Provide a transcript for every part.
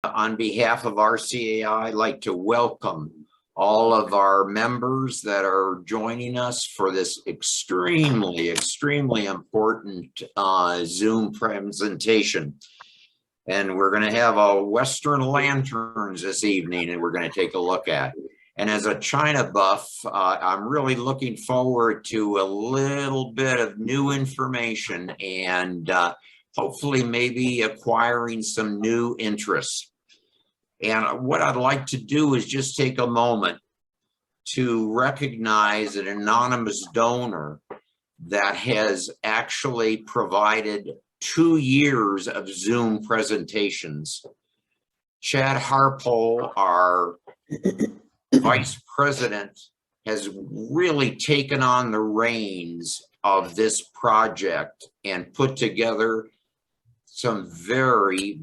On behalf of RCAI, I'd like to welcome all of our members that are joining us for this extremely important Zoom presentation. And we're going to have a Western lanterns this evening, and we're going to take a look at. And as a China buff, I'm really looking forward to a little bit of new information and hopefully maybe acquiring some new interests. And what I'd like to do is just take a moment to recognize an anonymous donor that has actually provided 2 years of Zoom presentations. Chad Harpole, our vice president, has really taken on the reins of this project and put together some very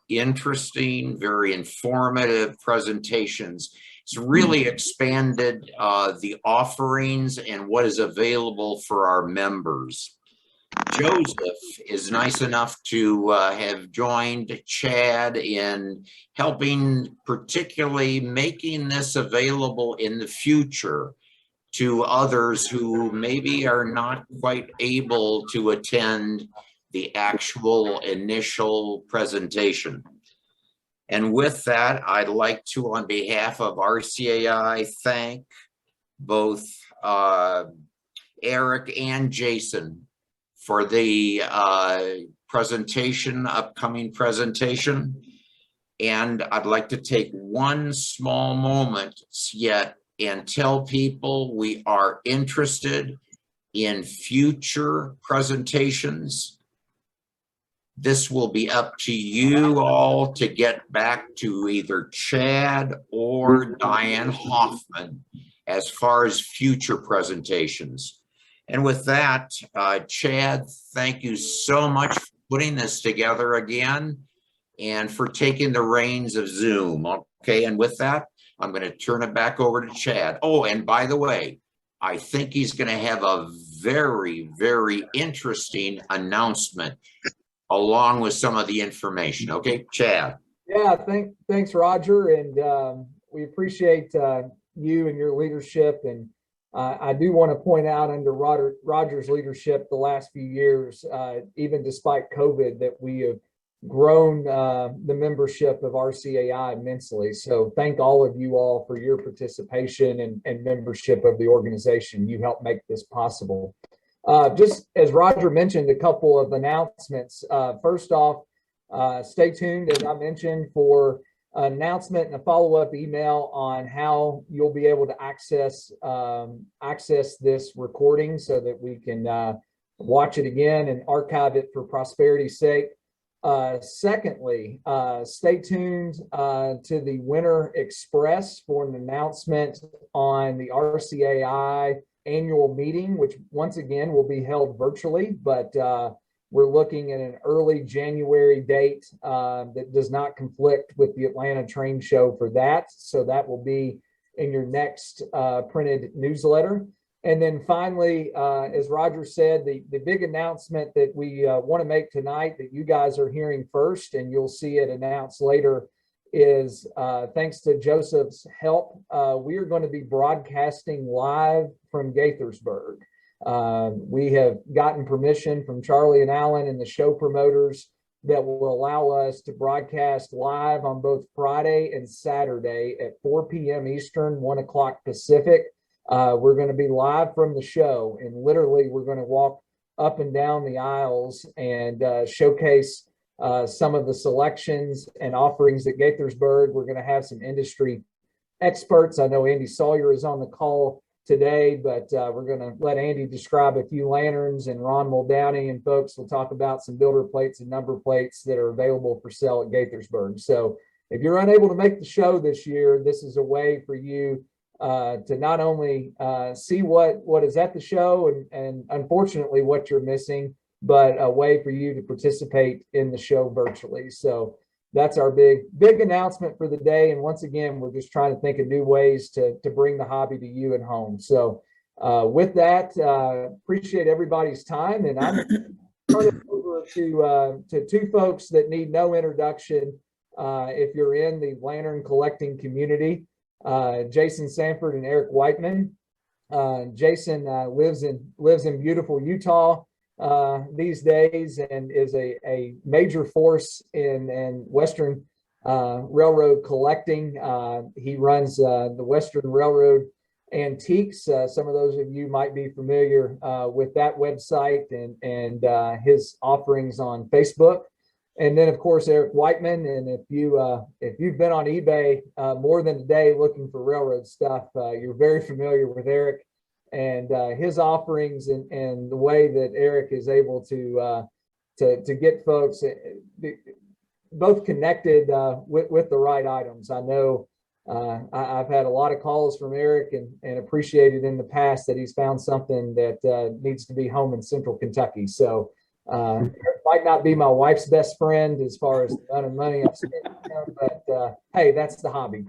interesting, very informative presentations. It's really expanded the offerings and what is available for our members. Joseph is nice enough to have joined Chad in helping, particularly making this available in the future to others who maybe are not quite able to attend the actual initial presentation. And with that, I'd like to, on behalf of RCAI, thank both Eric and Jason for the upcoming presentation. And I'd like to take one small moment yet and tell people we are interested in future presentations. This will be up to you all to get back to either Chad or Diane Hoffman as far as future presentations. And with that, Chad, thank you so much for putting this together again and for taking the reins of Zoom. Okay, and with that, I'm going to turn it back over to Chad. Oh, and by the way, I think he's going to have a very interesting announcement along with some of the information. Okay, Chad. Yeah, thanks, Roger. And we appreciate you and your leadership. And I do want to point out under Roger's leadership the last few years, even despite COVID, that we have grown the membership of RCAI immensely. So thank all of you all for your participation and membership of the organization. You helped make this possible. Just as Roger mentioned, a couple of announcements. First off, stay tuned, as I mentioned, for an announcement and a follow-up email on how you'll be able to access this recording so that we can watch it again and archive it for prosperity's sake. Secondly, stay tuned to the Winter Express for an announcement on the RCAI annual meeting, which once again will be held virtually, but we're looking at an early January date that does not conflict with the Atlanta train show for that. So that will be in your next printed newsletter. And then finally, as Roger said, the big announcement that we want to make tonight that you guys are hearing first, and you'll see it announced later, is thanks to Joseph's help, we are going to be broadcasting live from Gaithersburg. We have gotten permission from Charlie and Alan and the show promoters that will allow us to broadcast live on both Friday and Saturday at 4 p.m. Eastern, 1 o'clock Pacific. We're going to be live from the show, and literally we're going to walk up and down the aisles and showcase some of the selections and offerings at Gaithersburg. We're going to have some industry experts. I know Andy Sawyer is on the call today, but we're going to let Andy describe a few lanterns, and Ron Muldowney and folks will talk about some builder plates and number plates that are available for sale at Gaithersburg. So if you're unable to make the show this year, this is a way for you to not only see what is at the show and unfortunately what you're missing, but a way for you to participate in the show virtually. So that's our big announcement for the day. And once again, we're just trying to think of new ways to bring the hobby to you at home. So with that, appreciate everybody's time. And I'm turning it over to two folks that need no introduction. if you're in the lantern collecting community. Jason Sanford and Eric Whiteman. Jason lives in beautiful Utah these days, and is a major force in Western Railroad collecting. He runs the Western Railroad Antiques. Some of those of you might be familiar with that website and his offerings on Facebook. And then, of course, Eric Whiteman. And if you've been on eBay more than a day looking for railroad stuff, you're very familiar with Eric and his offerings, and the way that Eric is able to get folks both connected with the right items. I know I've had a lot of calls from Eric and appreciated in the past that he's found something that needs to be home in Central Kentucky. So Eric might not be my wife's best friend as far as the amount of money I've spent, but hey, that's the hobby.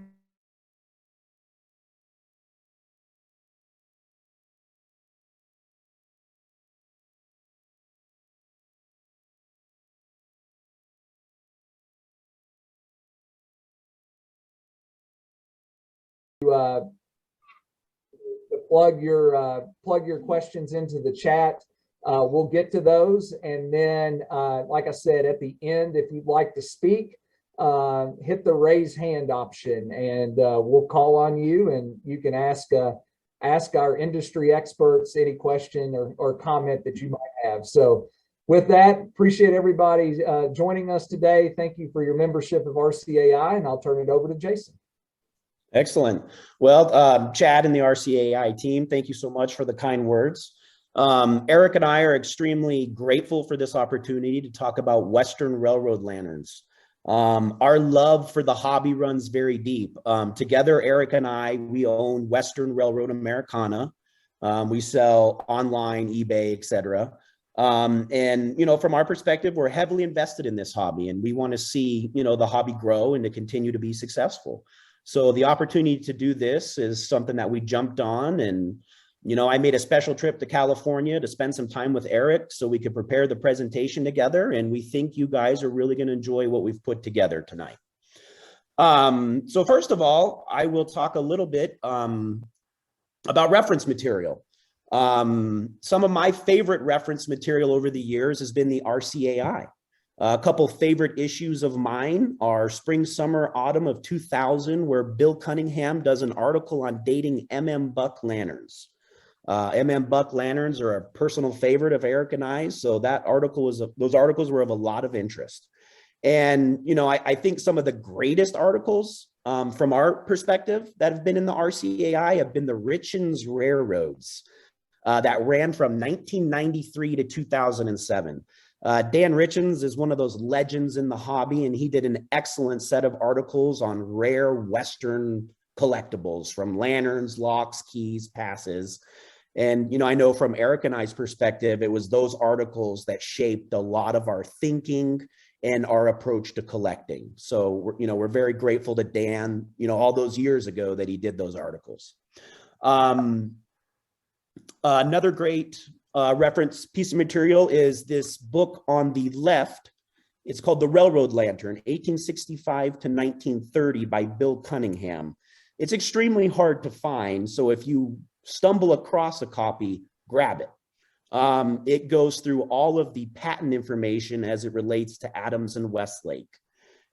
To plug your questions into the chat. We'll get to those, and then, like I said, at the end, if you'd like to speak, hit the raise hand option, and we'll call on you, and you can ask our industry experts any question or comment that you might have. So, with that, appreciate everybody joining us today. Thank you for your membership of RCAI, and I'll turn it over to Jason. Excellent. Well, Chad and the RCAI team, thank you so much for the kind words. Eric and I are extremely grateful for this opportunity to talk about Western Railroad lanterns. Our love for the hobby runs very deep. Together, Eric and I, we own Western Railroad Americana. We sell online, eBay, etc. And, you know, from our perspective, we're heavily invested in this hobby, and we want to see, you know, the hobby grow and to continue to be successful. So the opportunity to do this is something that we jumped on, and, you know, I made a special trip to California to spend some time with Eric so we could prepare the presentation together. And we think you guys are really going to enjoy what we've put together tonight. So first of all, I will talk a little bit about reference material. Some of my favorite reference material over the years has been the RCAI. A couple favorite issues of mine are Spring, Summer, Autumn of 2000, where Bill Cunningham does an article on dating Buck lanterns. Buck lanterns are a personal favorite of Eric and I, so that article those articles were of a lot of interest. And, you know, I think some of the greatest articles from our perspective that have been in the RCAI have been the Richens Railroads that ran from 1993 to 2007. Dan Richens is one of those legends in the hobby, and he did an excellent set of articles on rare Western collectibles, from lanterns, locks, keys, passes. And, you know, I know from Eric and I's perspective, it was those articles that shaped a lot of our thinking and our approach to collecting. So, you know, we're very grateful to Dan, you know, all those years ago that he did those articles. Another great reference piece of material is this book on the left. It's called The Railroad Lantern, 1865 to 1930 by Bill Cunningham. It's extremely hard to find, so if you stumble across a copy, grab it. It goes through all of the patent information as it relates to Adams and Westlake.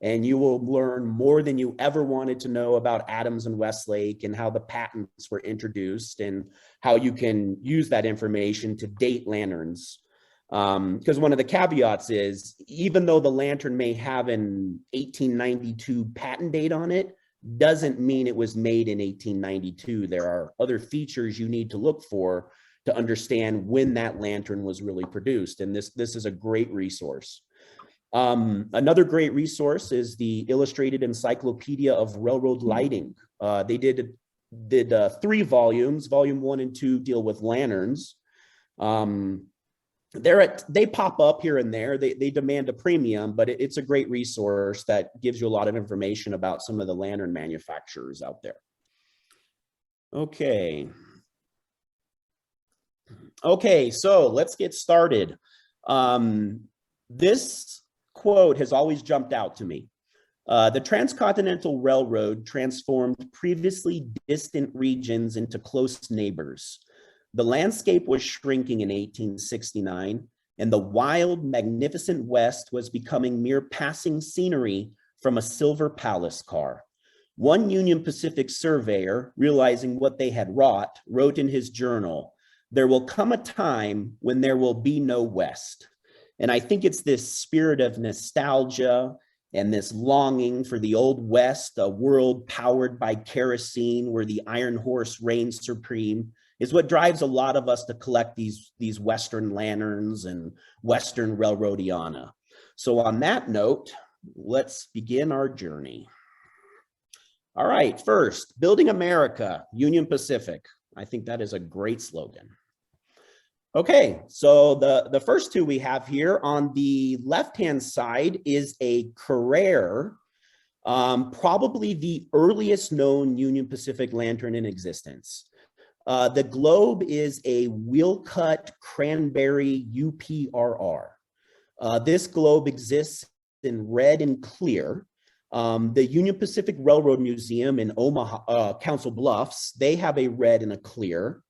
And you will learn more than you ever wanted to know about Adams and Westlake, and how the patents were introduced, and how you can use that information to date lanterns. Because one of the caveats is, even though the lantern may have an 1892 patent date on it, doesn't mean it was made in 1892. There are other features you need to look for to understand when that lantern was really produced. And this is a great resource. Another great resource is the Illustrated Encyclopedia of Railroad Lighting. They did 3 volumes. Volume 1 and 2 deal with lanterns. They pop up here and there. They demand a premium, but it's a great resource that gives you a lot of information about some of the lantern manufacturers out there. Okay. Okay, so let's get started. This quote has always jumped out to me. The Transcontinental Railroad transformed previously distant regions into close neighbors. The landscape was shrinking in 1869, and the wild, magnificent West was becoming mere passing scenery from a silver palace car. One Union Pacific surveyor, realizing what they had wrought, wrote in his journal, "There will come a time when there will be no West." And I think it's this spirit of nostalgia and this longing for the old West, a world powered by kerosene where the iron horse reigns supreme, is what drives a lot of us to collect these Western lanterns and Western Railroadiana. So on that note, let's begin our journey. All right, first, Building America, Union Pacific. I think that is a great slogan. Okay, so the first two we have here on the left-hand side is a Carrere, probably the earliest known Union Pacific lantern in existence. The globe is a wheel-cut cranberry UPRR. This globe exists in red and clear. The Union Pacific Railroad Museum in Omaha, Council Bluffs, they have a red and a clear.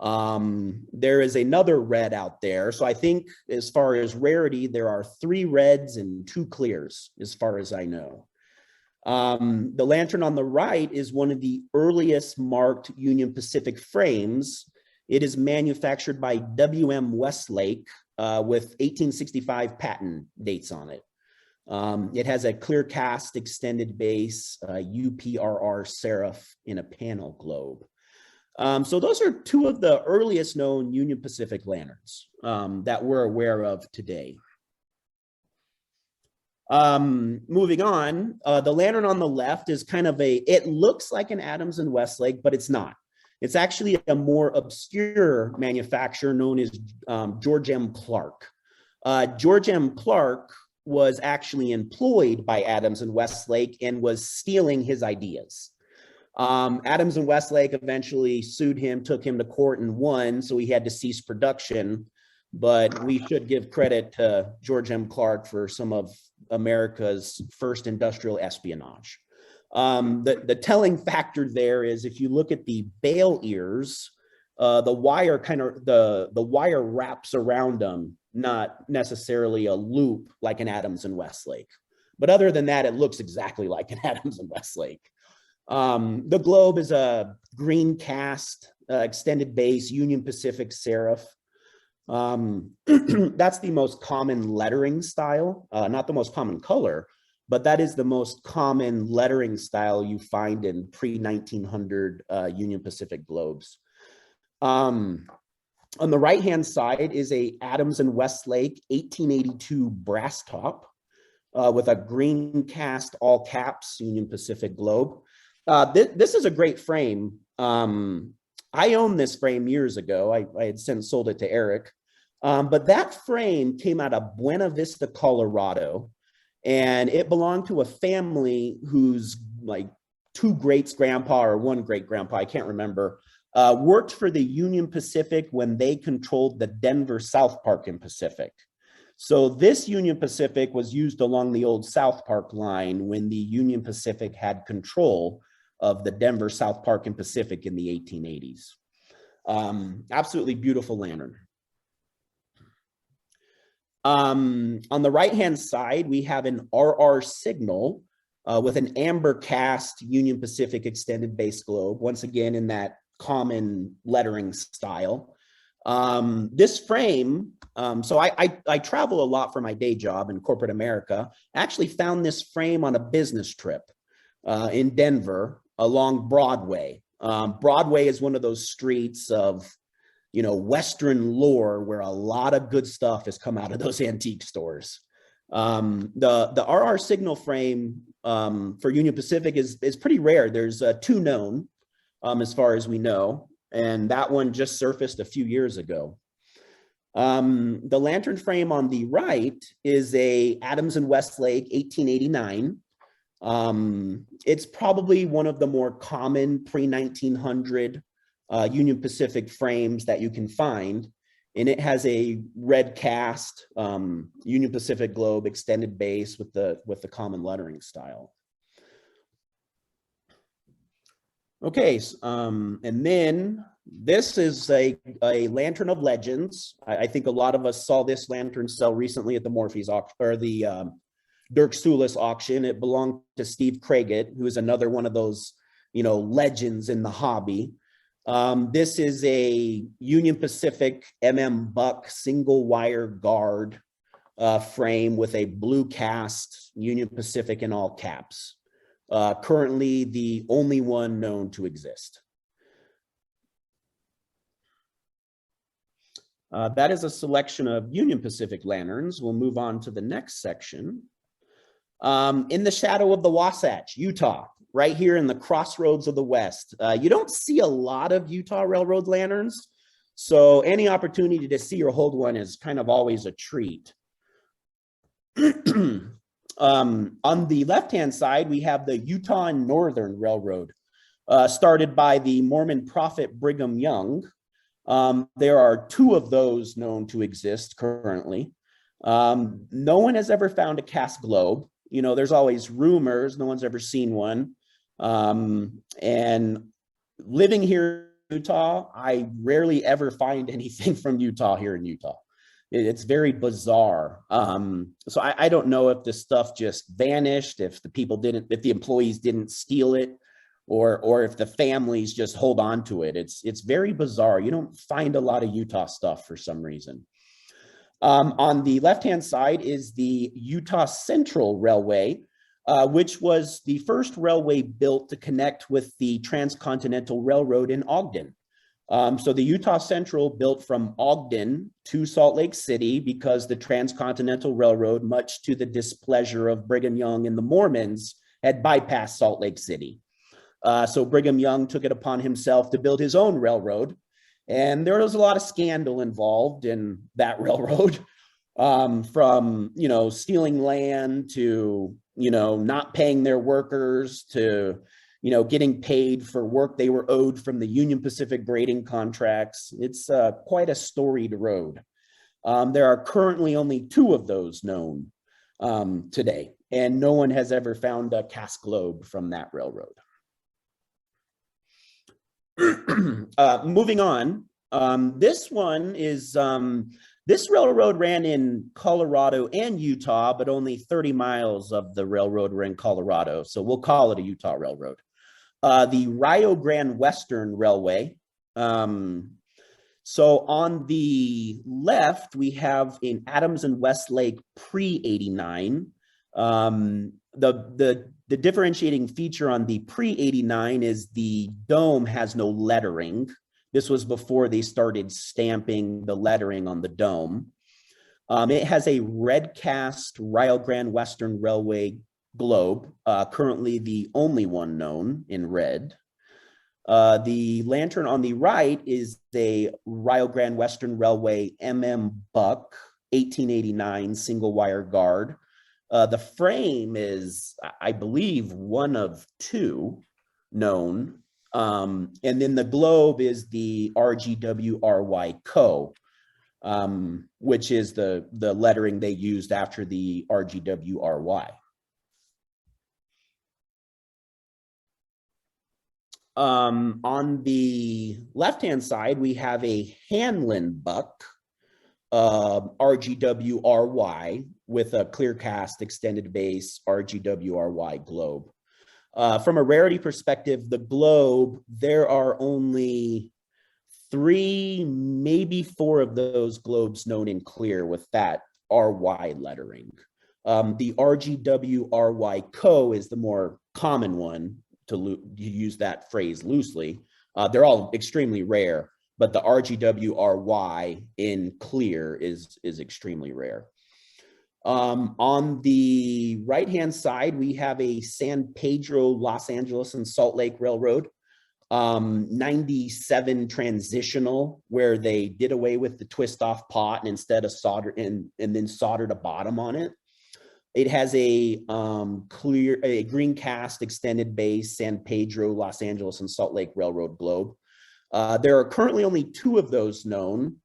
There is another red out there. So I think as far as rarity, there are 3 reds and 2 clears, as far as I know. The lantern on the right is one of the earliest marked Union Pacific frames. It is manufactured by W.M. Westlake with 1865 patent dates on it. It has a clear cast extended base, UPRR serif in a panel globe. So those are 2 of the earliest known Union Pacific lanterns that we're aware of today. Moving on, the lantern on the left is kind of it looks like an Adams and Westlake, but it's not. It's actually a more obscure manufacturer known as George M. Clark. George M. Clark was actually employed by Adams and Westlake and was stealing his ideas. Adams and Westlake eventually sued him, took him to court and won, so he had to cease production. But we should give credit to George M. Clark for some of America's first industrial espionage. The telling factor there is if you look at the bail ears, the wire wraps around them, not necessarily a loop like an Adams and Westlake. But other than that, it looks exactly like an Adams and Westlake. The globe is a green cast, extended base, Union Pacific serif. That's the most common lettering style, not the most common color, but that is the most common lettering style you find in pre-1900 Union Pacific globes. On the right-hand side is a Adams and Westlake 1882 brass top with a green cast all caps Union Pacific globe. This is a great frame. I owned this frame years ago. I had since sold it to Eric. But that frame came out of Buena Vista, Colorado, and it belonged to a family whose like 2 greats-grandpa or 1 great-grandpa, I can't remember, worked for the Union Pacific when they controlled the Denver South Park and Pacific. So this Union Pacific was used along the old South Park line when the Union Pacific had control of the Denver South Park and Pacific in the 1880s. Absolutely beautiful lantern. On the right-hand side, we have an RR signal with an amber cast Union Pacific extended base globe, once again in that common lettering style. This frame, so I travel a lot for my day job in corporate America. I actually found this frame on a business trip in Denver along Broadway. Broadway is one of those streets of Western lore where a lot of good stuff has come out of those antique stores. The RR signal frame for Union Pacific is pretty rare. There's 2 known as far as we know, and that one just surfaced a few years ago. The lantern frame on the right is a Adams and Westlake 1889. It's probably one of the more common pre-1900 Union Pacific frames that you can find, and it has a red cast Union Pacific globe extended base with the common lettering style. Okay, and then this is a lantern of legends. I think a lot of us saw this lantern sell recently at the Morphe's auction, or the Dirk Soulis auction. It belonged to Steve Craiget, who is another one of those, legends in the hobby. This is a Union Pacific Buck single wire guard frame with a blue cast Union Pacific in all caps. Currently the only one known to exist. That is a selection of Union Pacific lanterns. We'll move on to the next section. In the shadow of the Wasatch, Utah, right here in the crossroads of the West. You don't see a lot of Utah Railroad lanterns, so any opportunity to see or hold one is kind of always a treat. On the left-hand side, we have the Utah and Northern Railroad, started by the Mormon prophet Brigham Young. There are 2 of those known to exist currently. No one has ever found a cast globe. There's always rumors. No one's ever seen one. And living here in Utah, I rarely ever find anything from Utah here in Utah. It's very bizarre. So I don't know if this stuff just vanished, if the employees didn't steal it, or if the families just hold on to it. It's very bizarre. You don't find a lot of Utah stuff for some reason. On the left-hand side is the Utah Central Railway, which was the first railway built to connect with the Transcontinental Railroad in Ogden. So the Utah Central built from Ogden to Salt Lake City because the Transcontinental Railroad, much to the displeasure of Brigham Young and the Mormons, had bypassed Salt Lake City. So Brigham Young took it upon himself to build his own railroad. And there was a lot of scandal involved in that railroad, from, stealing land to, not paying their workers to, getting paid for work they were owed from the Union Pacific grading contracts. It's quite a storied road. There are currently only 2 of those known today, and no one has ever found a cast globe from that railroad. Moving on, this one is, this railroad ran in Colorado and Utah, but only 30 miles of the railroad were in Colorado, so we'll call it a Utah railroad. The Rio Grande Western Railway. So on the left, we have in Adams and Westlake pre-89. The differentiating feature on the pre-89 is the dome has no lettering. This was before they started stamping the lettering on the dome. It has a red cast Rio Grande Western Railway globe, currently the only one known in red. The lantern on the right is the Rio Grande Western Railway Buck 1889 single wire guard. The frame is, I believe, one of 2 known. And then the globe is the RGWRY Co., which is the lettering they used after the RGWRY. On the left-hand side, we have a Hanlon Buck, RGWRY, with a clear cast extended base RGWRY globe. From a rarity perspective, the globe, there are only 3, maybe 4 of those globes known in clear with that RY lettering. The RGWRY Co. is the more common one, to use that phrase loosely. They're all extremely rare, but the RGWRY in clear is extremely rare. On the right-hand side, we have a San Pedro, Los Angeles, and Salt Lake Railroad, 97 transitional, where they did away with the twist-off pot and instead of solder and then soldered a bottom on it. It has a green cast extended base San Pedro, Los Angeles, and Salt Lake Railroad globe. There are currently only 2 of those known.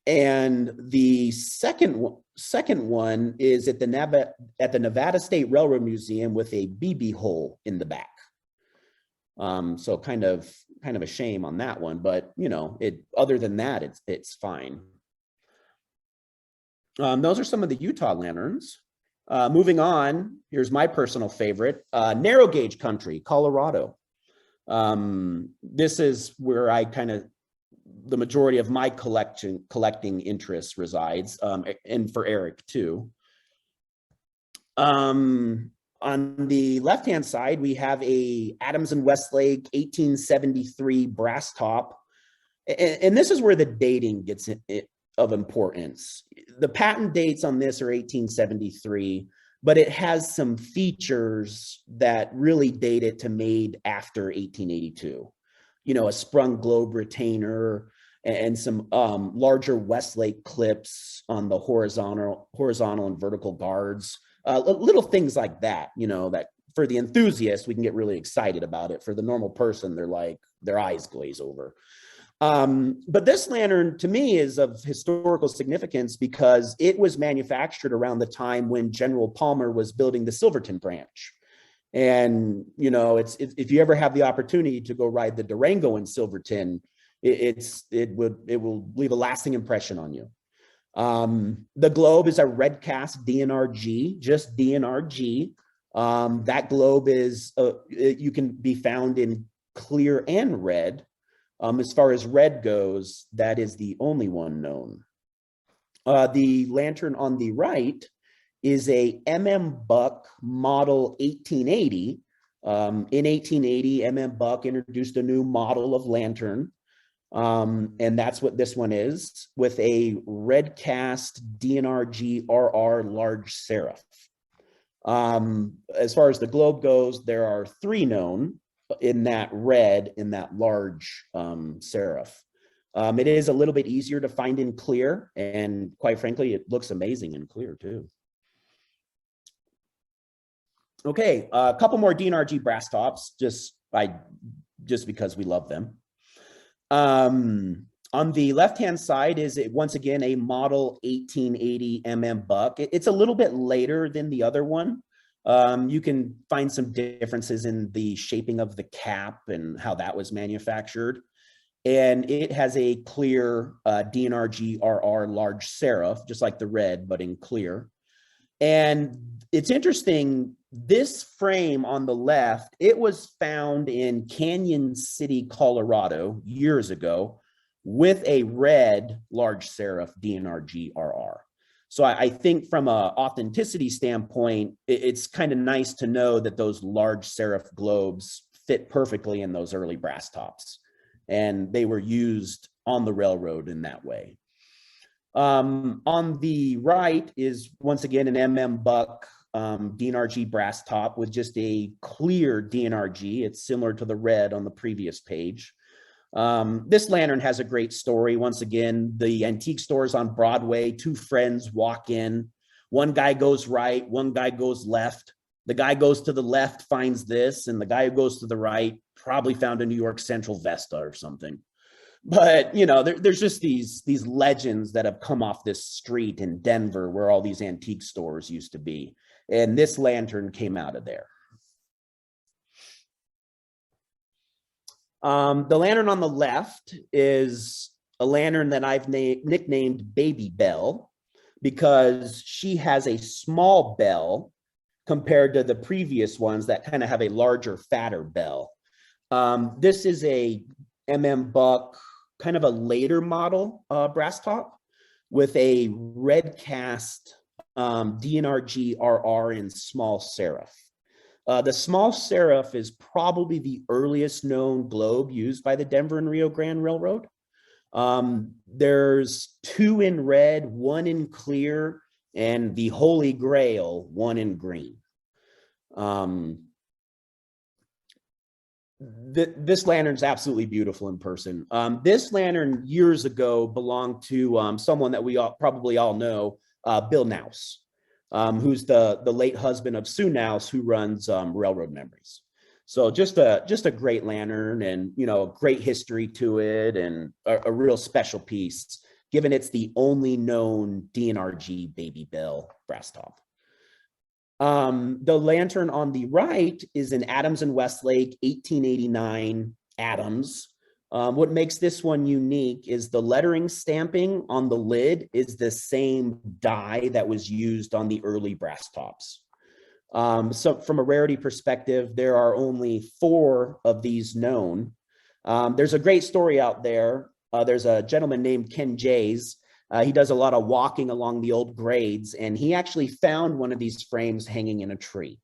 And the second one is at the Nevada State Railroad Museum with a BB hole in the back. So kind of a shame on that one, but you know, other than that, it's fine. Those are some of the Utah lanterns. Moving on, here's my personal favorite, narrow gauge country, Colorado. This is where the majority of my collecting interest resides, and for Eric too. On the left-hand side, we have a Adams and Westlake 1873 brass top. And this is where the dating gets of importance. The patent dates on this are 1873, but it has some features that really date it to made after 1882. You know, a sprung globe retainer and some larger Westlake clips on the horizontal and vertical guards. Little things like that, you know, that for the enthusiast, we can get really excited about it. For the normal person, they're like, their eyes glaze over. But this lantern to me is of historical significance because it was manufactured around the time when General Palmer was building the Silverton branch. And, you know, if you ever have the opportunity to go ride the Durango in Silverton, it will leave a lasting impression on you. The globe is a red cast DNRG, just DNRG. That globe is, you can be found in clear and red. As far as red goes, that is the only one known. The lantern on the right is a Buck model 1880. In 1880, Buck introduced a new model of lantern. And that's what this one is, with a red cast DNRG RR large serif. As far as the globe goes, there are 3 known in that red, in that large serif. It is a little bit easier to find in clear, and quite frankly, it looks amazing in clear too. Okay, a couple more DNRG brass tops, just because we love them. On the left-hand side is once again a model 1880 Buck. It's a little bit later than the other one. You can find some differences in the shaping of the cap and how that was manufactured. And it has a clear DNRG RR large serif, just like the red, but in clear. And it's interesting, this frame on the left, it was found in Canyon City, Colorado years ago with a red large serif DNRG RR. So I think from an authenticity standpoint, it's kind of nice to know that those large serif globes fit perfectly in those early brass tops. And they were used on the railroad in that way. On the right is once again an Buck DNRG brass top with just a clear DNRG. It's similar to the red on the previous page. This lantern has a great story. Once again, the antique stores on Broadway, 2 friends walk in. One guy goes right, one guy goes left. The guy goes to the left, finds this, and the guy who goes to the right probably found a New York Central Vesta or something. But, you know, there's just these legends that have come off this street in Denver where all these antique stores used to be. And this lantern came out of there. The lantern on the left is a lantern that I've nicknamed Baby Bell because she has a small bell compared to the previous ones that kind of have a larger, fatter bell. This is a Buck, kind of a later model brass top with a red cast DNRG RR in small serif. The small serif is probably the earliest known globe used by the Denver and Rio Grande Railroad. There's 2 in red, 1 in clear, and the Holy Grail, 1 in green. This lantern's absolutely beautiful in person. This lantern years ago belonged to someone that we probably all know, Bill Nouse, who's the late husband of Sue Nouse, who runs Railroad Memories. So just a great lantern, and you know, great history to it, and a real special piece, given it's the only known DNRG Baby Bell brass top. The lantern on the right is an Adams and Westlake 1889 Adams. What makes this one unique is the lettering stamping on the lid is the same die that was used on the early brass tops. So from a rarity perspective, there are only 4 of these known. There's a great story out there. There's a gentleman named Ken Jays. He does a lot of walking along the old grades, and he actually found one of these frames hanging in a tree.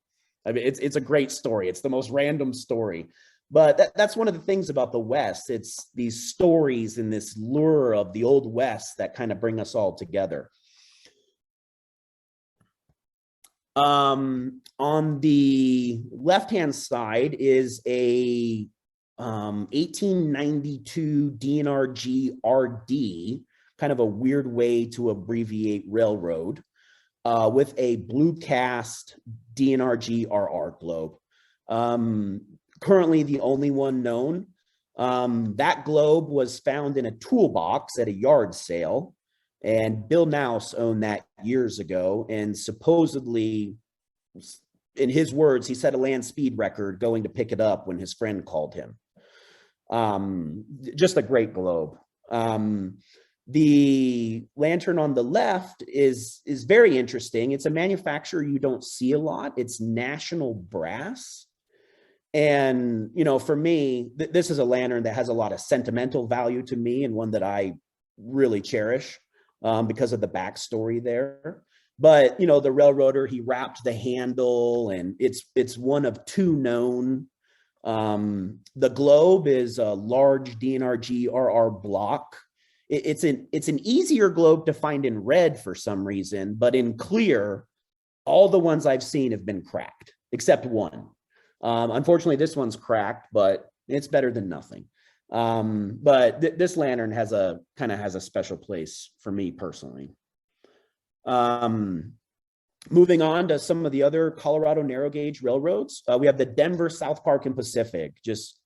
I mean, it's a great story. It's the most random story. But that's one of the things about the West. It's these stories and this lure of the Old West that kind of bring us all together. On the left-hand side is a 1892 DNRG RD, kind of a weird way to abbreviate railroad, with a blue cast DNRG RR globe. Currently the only one known. That globe was found in a toolbox at a yard sale, and Bill Nouse owned that years ago, and supposedly, in his words, he set a land speed record going to pick it up when his friend called him. Just a great globe. The lantern on the left is very interesting. It's a manufacturer you don't see a lot. It's National Brass. And, you know, for me, this is a lantern that has a lot of sentimental value to me, and one that I really cherish because of the backstory there. But, you know, the railroader, he wrapped the handle, and it's one of 2 known. The globe is a large DNRG RR block. It's an easier globe to find in red for some reason, but in clear, all the ones I've seen have been cracked, except one. Unfortunately, this one's cracked, but it's better than nothing. But this lantern has a special place for me personally. Moving on to some of the other Colorado narrow gauge railroads, we have the Denver, South Park, and Pacific. Just,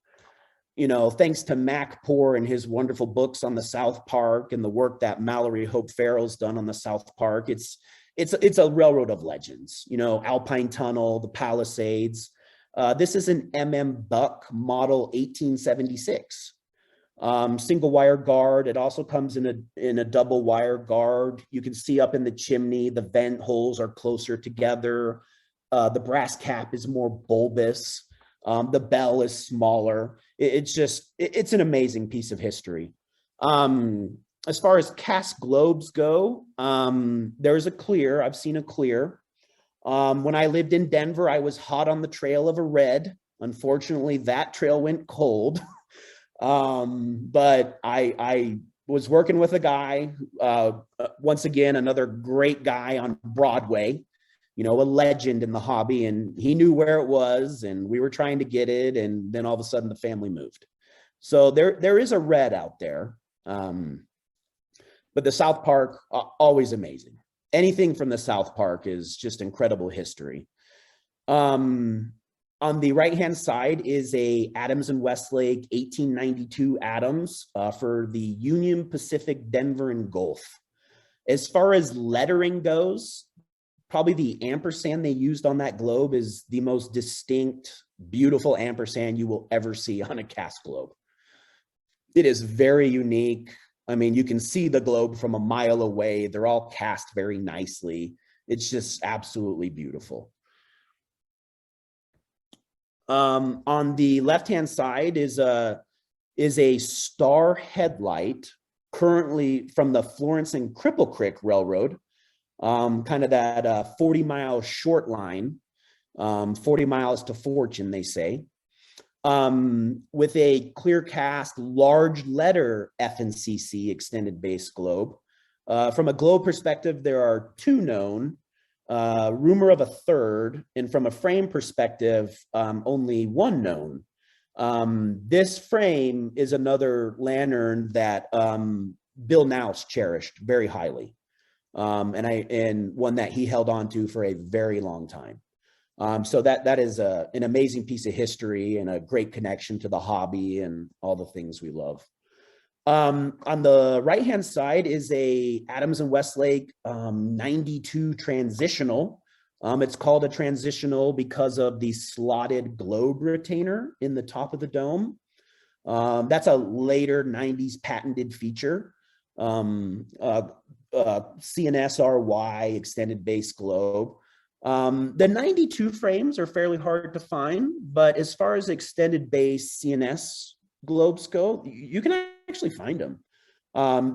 you know, thanks to Mac Poor and his wonderful books on the South Park and the work that Mallory Hope Farrell's done on the South Park, it's a railroad of legends. You know, Alpine Tunnel, the Palisades. This is an Buck model 1876. Single wire guard. It also comes in a double wire guard. You can see up in the chimney, the vent holes are closer together. The brass cap is more bulbous. The bell is smaller. It's an amazing piece of history. As far as cast globes go, there's a clear. I've seen a clear. When I lived in Denver, I was hot on the trail of a red. Unfortunately, that trail went cold. But I was working with a guy, once again, another great guy on Broadway, you know, a legend in the hobby, and he knew where it was, and we were trying to get it. And then all of a sudden the family moved. So there is a red out there. But the South Park, always amazing. Anything from the South Park is just incredible history. On the right-hand side is a Adams and Westlake 1892 Adams for the Union Pacific, Denver, and Gulf. As far as lettering goes, probably the ampersand they used on that globe is the most distinct, beautiful ampersand you will ever see on a cast globe. It is very unique. I mean, you can see the globe from a mile away. They're all cast very nicely. It's just absolutely beautiful. On the left-hand side is a star headlight, currently from the Florence and Cripple Creek Railroad, kind of that 40-mile short line, 40 miles to fortune, they say, with a clear cast large letter FNCC extended base globe. From a globe perspective, there are 2 known. Rumor of a 3rd, and from a frame perspective, only 1 known. This frame is another lantern that Bill Nouse cherished very highly, and one that he held on to for a very long time. So that is an amazing piece of history and a great connection to the hobby and all the things we love. On the right-hand side is a Adams and Westlake 92 transitional It's called a transitional because of the slotted globe retainer in the top of the dome. That's a later 90s patented feature. CNSRY extended base globe. The 92 frames are fairly hard to find, but as far as extended base CNS globes go, you can actually find them.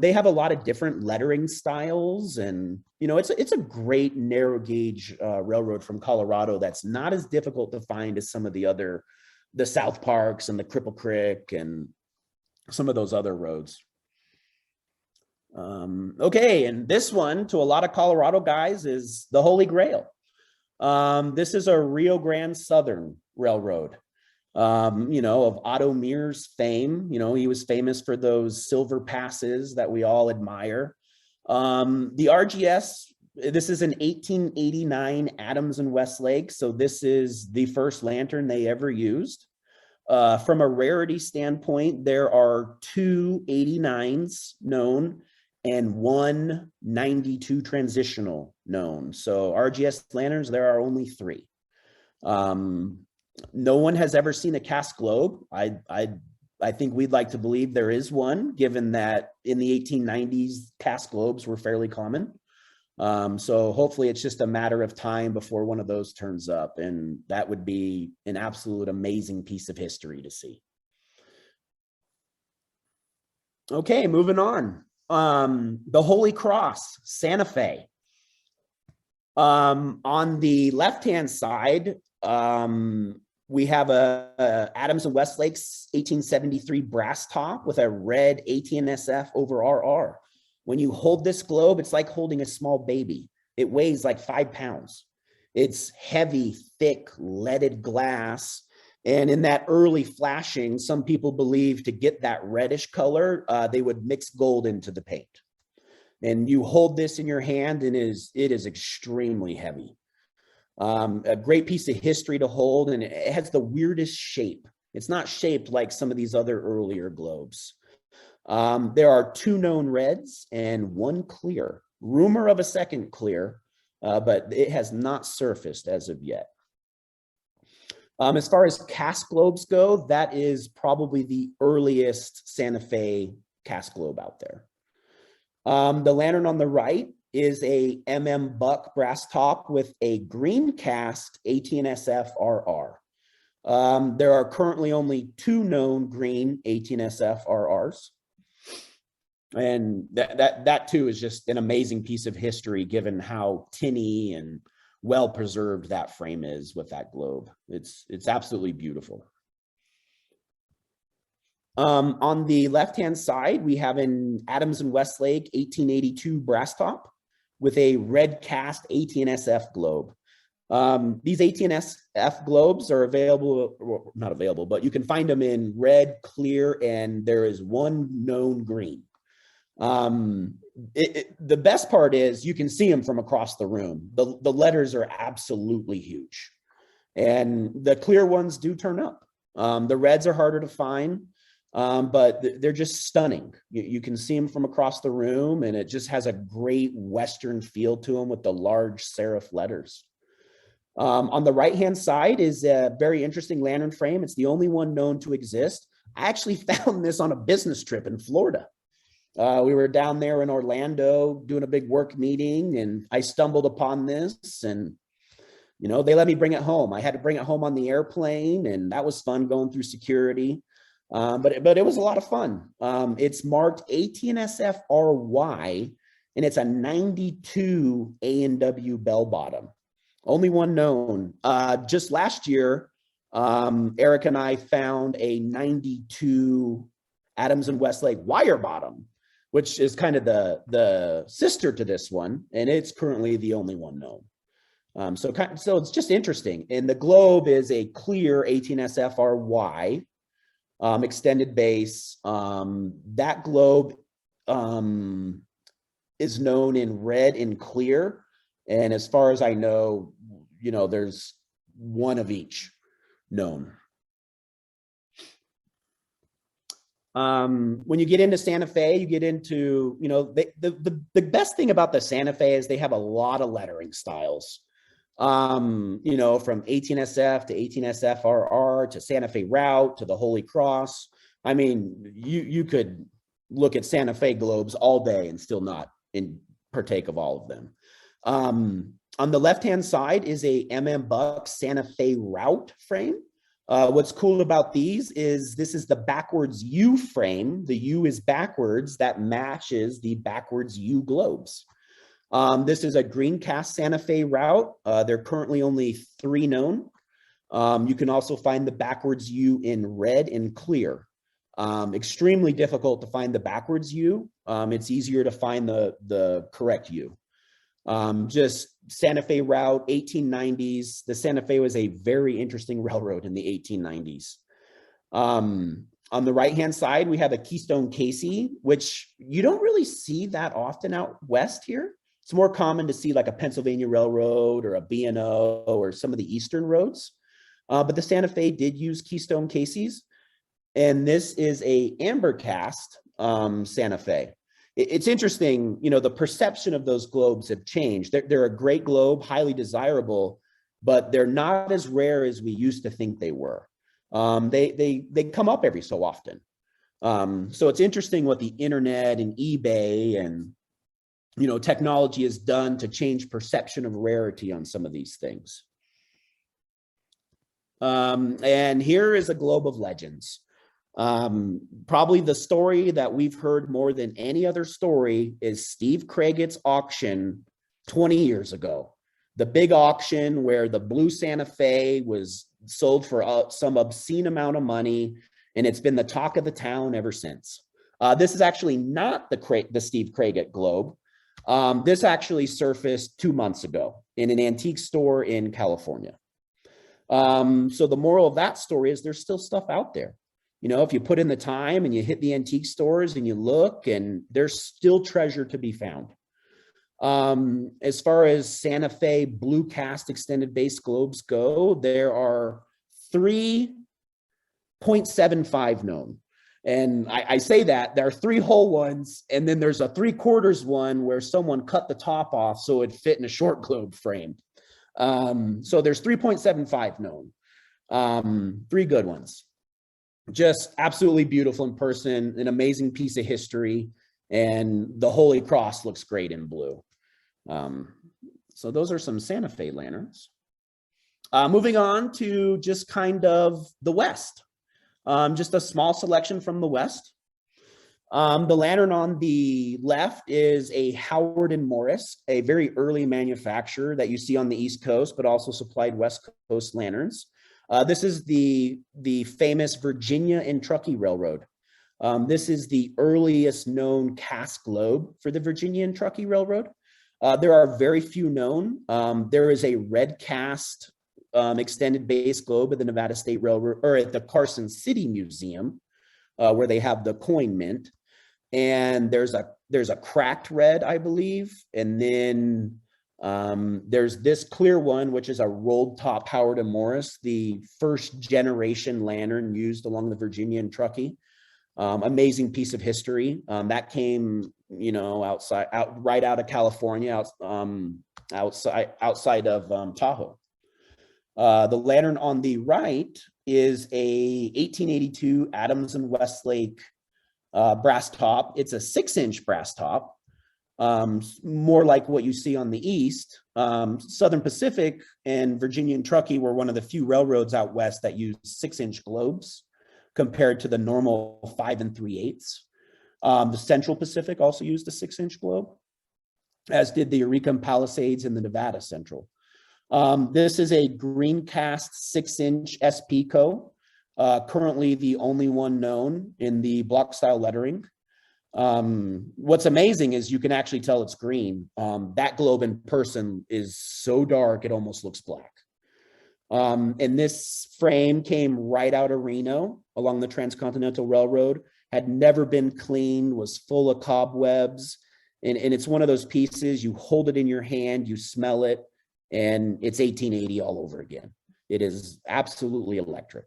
They have a lot of different lettering styles, and it's a great narrow gauge railroad from Colorado that's not as difficult to find as some of the South Parks and the Cripple Creek and some of those other roads. Okay, and this one to a lot of Colorado guys is the Holy Grail. This is a Rio Grande Southern Railroad. Of Otto Mears fame. He was famous for those silver passes that we all admire. The RGS, this is an 1889 Adams and Westlake. So this is the first lantern they ever used. From a rarity standpoint, there are 2 89s known and 1 92 transitional known. So RGS lanterns, there are only 3. No one has ever seen a cast globe. I think we'd like to believe there is one, given that in the 1890s, cast globes were fairly common. So hopefully it's just a matter of time before one of those turns up, and that would be an absolute amazing piece of history to see. Okay, moving on. The Holy Cross, Santa Fe. On the left-hand side, we have a Adams and Westlake's 1873 brass top with a red ATNSF over RR. When you hold this globe, it's like holding a small baby. It weighs like 5 pounds. It's heavy, thick, leaded glass. And in that early flashing, some people believe to get that reddish color, they would mix gold into the paint. And you hold this in your hand, and it is extremely heavy. A great piece of history to hold, and it has the weirdest shape. It's not shaped like some of these other earlier globes. There are 2 known reds and 1 clear. Rumor of a second clear, but it has not surfaced as of yet. As far as cast globes go, that is probably the earliest Santa Fe cast globe out there. The lantern on the right is a Buck brass top with a green cast ATNSF RR. There are currently only 2 known green ATNSF RRs. And that too is just an amazing piece of history, given how tinny and well preserved that frame is with that globe. It's absolutely beautiful. On the left-hand side, we have an Adams and Westlake 1882 brass top with a red cast ATNSF globe. These ATNSF globes are available, well, not available, but you can find them in red, clear, and there is 1 known green. The best part is you can see them from across the room. The letters are absolutely huge, and the clear ones do turn up. The reds are harder to find, but they're just stunning. You can see them from across the room, and it just has a great Western feel to them with the large serif letters. On the right-hand side is a very interesting lantern frame. It's the only one known to exist. I actually found this on a business trip in Florida. We were down there in Orlando doing a big work meeting, and I stumbled upon this, and they let me bring it home. I had to bring it home on the airplane, and that was fun going through security. But it was a lot of fun. It's marked ATNSF RY, and it's a 92 A&W bell bottom. Only one known. Just last year, Eric and I found a 92 Adams and Westlake wire bottom, which is kind of the sister to this one, and it's currently the only one known. So it's just interesting. And the globe is a clear 18SF RY extended base. That globe is known in red and clear, and as far as I know, there's 1 of each known. When you get into Santa Fe, you get into, the best thing about the Santa Fe is they have a lot of lettering styles. You know, from 18SF to 18SFRR to Santa Fe Route to the Holy Cross. I mean, you could look at Santa Fe globes all day and still not partake of all of them. On the left-hand side is a Buck Santa Fe Route frame. What's cool about these is this is the backwards U frame. The U is backwards, that matches the backwards U globes. This is a green cast Santa Fe route. There are currently only 3 known. You can also find the backwards U in red and clear. Extremely difficult to find the backwards U. It's easier to find the correct U. Just Santa Fe route, 1890s. The Santa Fe was a very interesting railroad in the 1890s. On the right-hand side, we have a Keystone Casey, which you don't really see that often out west here. It's more common to see like a Pennsylvania Railroad or a B&O or some of the eastern roads. But the Santa Fe did use Keystone Caseys. And this is a amber cast Santa Fe. It's interesting, you know, the perception of those globes have changed. They're a great globe, highly desirable, but they're not as rare as we used to think they were. They come up every so often. So it's interesting what the internet and eBay and, you know, technology has done to change perception of rarity on some of these things. And here is a globe of legends. Probably the story that we've heard more than any other story is Steve Craigett's auction 20 years ago. The big auction where the blue Santa Fe was sold for some obscene amount of money, and it's been the talk of the town ever since. This is actually not the Steve Craigett globe. This actually surfaced 2 months ago in an antique store in California. So the moral of that story is there's still stuff out there. You know, if you put in the time and you hit the antique stores and you look, and there's still treasure to be found. As far as Santa Fe blue cast extended base globes go, there are 3.75 known. And I say that there are 3 whole ones, and then there's a 3/4 one where someone cut the top off so it fit in a short globe frame. So there's 3.75 known, 3 good ones. Just absolutely beautiful in person, an amazing piece of history, and the Holy Cross looks great in blue. So those are some Santa Fe lanterns. Moving on to just kind of the West. Just a small selection from the West. The lantern on the left is a Howard and Morris, a very early manufacturer that you see on the East Coast, but also supplied West Coast lanterns. This is the famous Virginia and Truckee Railroad. This is the earliest known cast globe for the Virginia and Truckee Railroad. There are very few known. There is a red cast extended base globe at the Nevada State Railroad, or at the Carson City Museum, where they have the coin mint. And there's a cracked red, I believe, and then there's this clear one, which is a rolled top Howard and Morris, the first generation lantern used along the Virginia and Truckee. Amazing piece of history. That came, you know, right out of California, outside of Tahoe. The lantern on the right is a 1882 Adams and Westlake brass top. It's a 6-inch brass top. More like what you see on the East. Southern Pacific and Virginia and Truckee were one of the few railroads out west that used 6-inch globes compared to the normal 5 3/8. The Central Pacific also used a 6-inch globe, as did the Eureka and Palisades and the Nevada Central. This is a green cast 6-inch SPCO, currently the only one known in the block style lettering. What's amazing is you can actually tell it's green. That globe in person is so dark, it almost looks black. And this frame came right out of Reno along the Transcontinental Railroad, had never been cleaned, was full of cobwebs. And it's one of those pieces, you hold it in your hand, you smell it, and it's 1880 all over again. It is absolutely electric.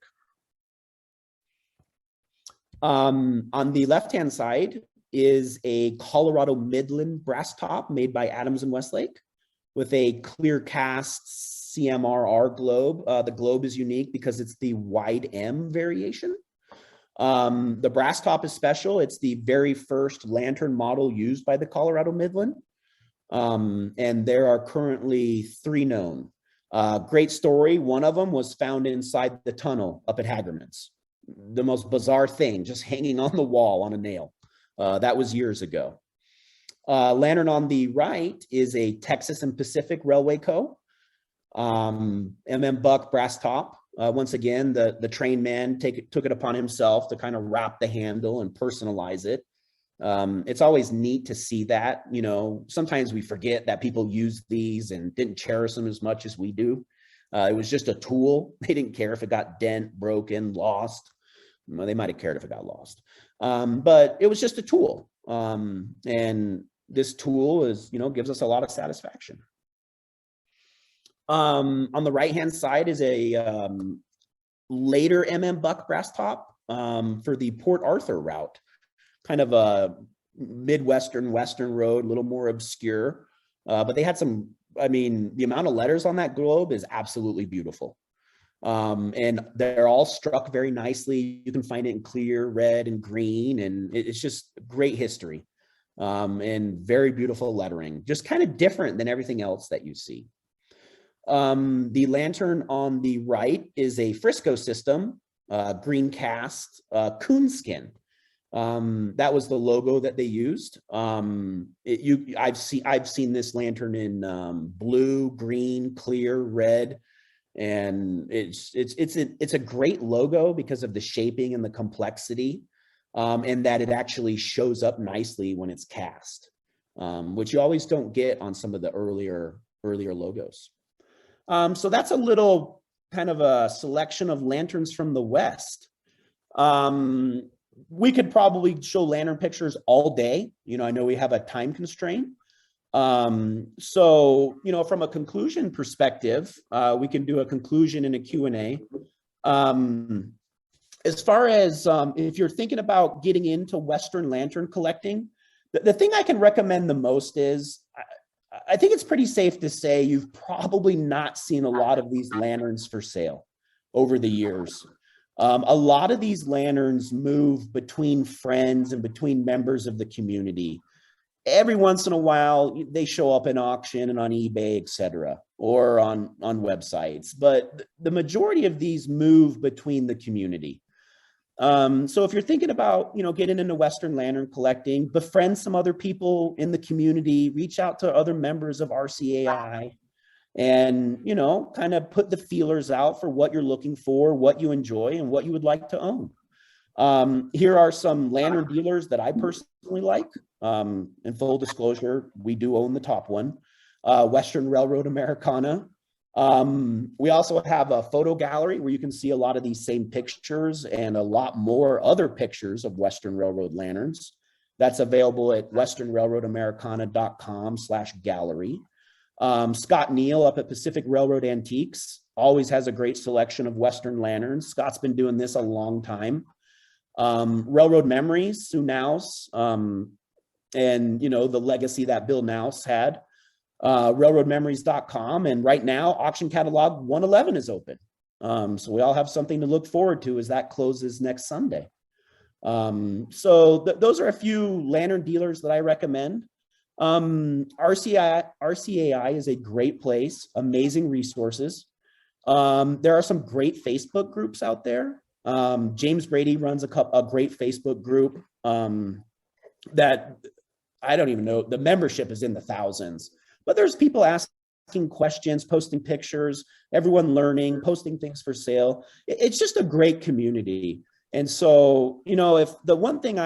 On the left-hand side is a Colorado Midland brass top made by Adams and Westlake, with a clear cast CMRR globe. The globe is unique because it's the wide M variation. The brass top is special. It's the very first lantern model used by the Colorado Midland. And there are currently 3 known. Great story. One of them was found inside the tunnel up at Hagerman's. The most bizarre thing, just hanging on the wall on a nail. That was years ago. Lantern on the right is a Texas and Pacific Railway Co. Buck brass top. Once again, the train man took it upon himself to kind of wrap the handle and personalize it. It's always neat to see that. You know, sometimes we forget that people use these and didn't cherish them as much as we do. It was just a tool. They didn't care if it got dent, broken, lost. Well, they might have cared if it got lost. But it was just a tool. And this tool is, you know, gives us a lot of satisfaction. On the right-hand side is a later Buck brass top for the Port Arthur route. Kind of a Midwestern, Western road, a little more obscure. But they had some, I mean, the amount of letters on that globe is absolutely beautiful. And they're all struck very nicely. You can find it in clear, red, and green, and it's just great history. And very beautiful lettering, just kind of different than everything else that you see. The lantern on the right is a Frisco system, green cast, coonskin. That was the logo that they used. I've seen this lantern in blue, green, clear, red, and it's a great logo because of the shaping and the complexity, and that it actually shows up nicely when it's cast, which you always don't get on some of the earlier logos. So that's a little kind of a selection of lanterns from the West. We could probably show lantern pictures all day. You know, I know we have a time constraint. So, you know, from a conclusion perspective, we can do a conclusion and a Q&A. As far as if you're thinking about getting into Western lantern collecting, the thing I can recommend the most is, I think it's pretty safe to say you've probably not seen a lot of these lanterns for sale over the years. A lot of these lanterns move between friends and between members of the community. Every once in a while, they show up in auction and on eBay, etc., or on websites. But the majority of these move between the community. So if you're thinking about, you know, getting into Western lantern collecting, befriend some other people in the community, reach out to other members of RCAI, and, you know, kind of put the feelers out for what you're looking for, what you enjoy, and what you would like to own. Here are some lantern dealers that I personally like. In full disclosure, we do own the top one, Western Railroad Americana. We also have a photo gallery where you can see a lot of these same pictures and a lot more other pictures of Western Railroad lanterns. That's available at westernrailroadamericana.com/gallery. Scott Neal up at Pacific Railroad Antiques always has a great selection of Western lanterns. Scott's been doing this a long time. Railroad Memories, Sue Nouse, and, you know, the legacy that Bill Nouse had. Railroadmemories.com, and right now auction catalog 111 is open. So we all have something to look forward to as that closes next Sunday. So those are a few lantern dealers that I recommend. RCAI is a great place, amazing resources. There are some great Facebook groups out there. James Brady runs a great Facebook group that I don't even know, the membership is in the thousands, but there's people asking questions, posting pictures, everyone learning, posting things for sale. It's just a great community. And so, you know, if the one thing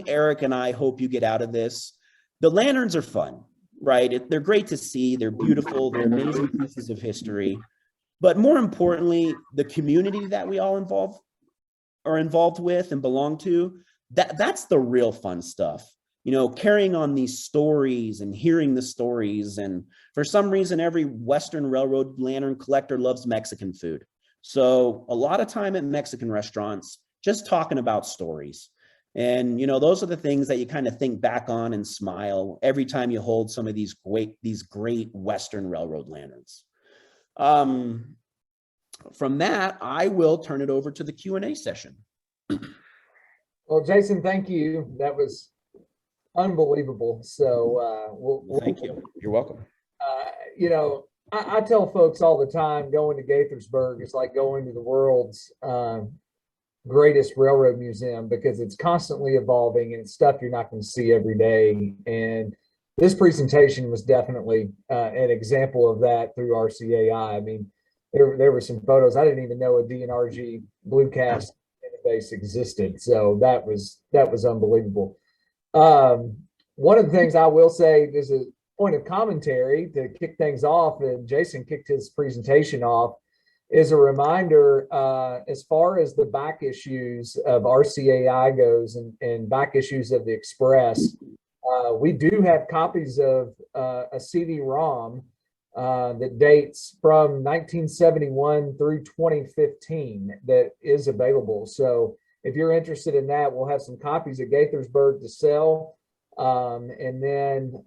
Eric and I hope you get out of this, the lanterns are fun, right? They're great to see. They're beautiful. They're amazing pieces of history. But more importantly, the community that we all are involved with and belong to, that's the real fun stuff. You know, carrying on these stories and hearing the stories. And for some reason, every Western Railroad lantern collector loves Mexican food. So a lot of time at Mexican restaurants, just talking about stories. And, those are the things that you kind of think back on and smile every time you hold some of these great Western Railroad lanterns. From that, I will turn it over to the Q&A session. Well, Jason, thank you. That was unbelievable. So Thank you. You're welcome. I tell folks all the time, going to Gaithersburg is like going to the world's greatest railroad museum, because it's constantly evolving and it's stuff you're not going to see every day. And this presentation was definitely an example of that through RCAI. I mean, there were some photos. I didn't even know a DNRG Bluecast interface existed. So that was unbelievable. One of the things I will say is a point of commentary to kick things off, and Jason kicked his presentation off, is a reminder as far as the back issues of RCAI goes and back issues of the Express. We do have copies of a CD-ROM that dates from 1971 through 2015 that is available. So if you're interested in that, we'll have some copies at Gaithersburg to sell. And then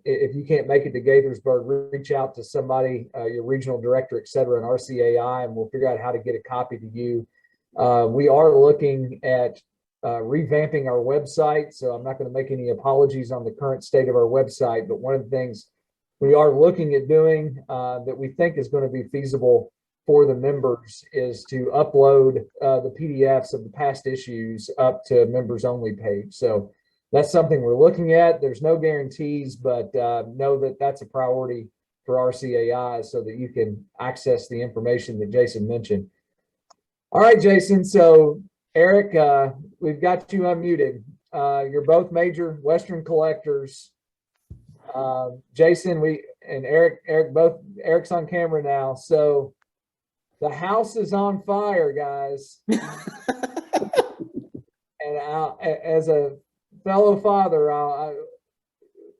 if you can't make it to Gaithersburg, reach out to somebody, your regional director, et cetera, in RCAI, and we'll figure out how to get a copy to you. We are looking at revamping our website, so I'm not going to make any apologies on the current state of our website, but one of the things we are looking at doing that we think is going to be feasible for the members is to upload the PDFs of the past issues up to members only page. So that's something we're looking at. There's no guarantees, but know that that's a priority for RCAI so that you can access the information that Jason mentioned. All right, Jason. So Eric, we've got you unmuted. You're both major Western collectors. Jason, and Eric, Eric's on camera now. So the house is on fire, guys. And as a fellow father,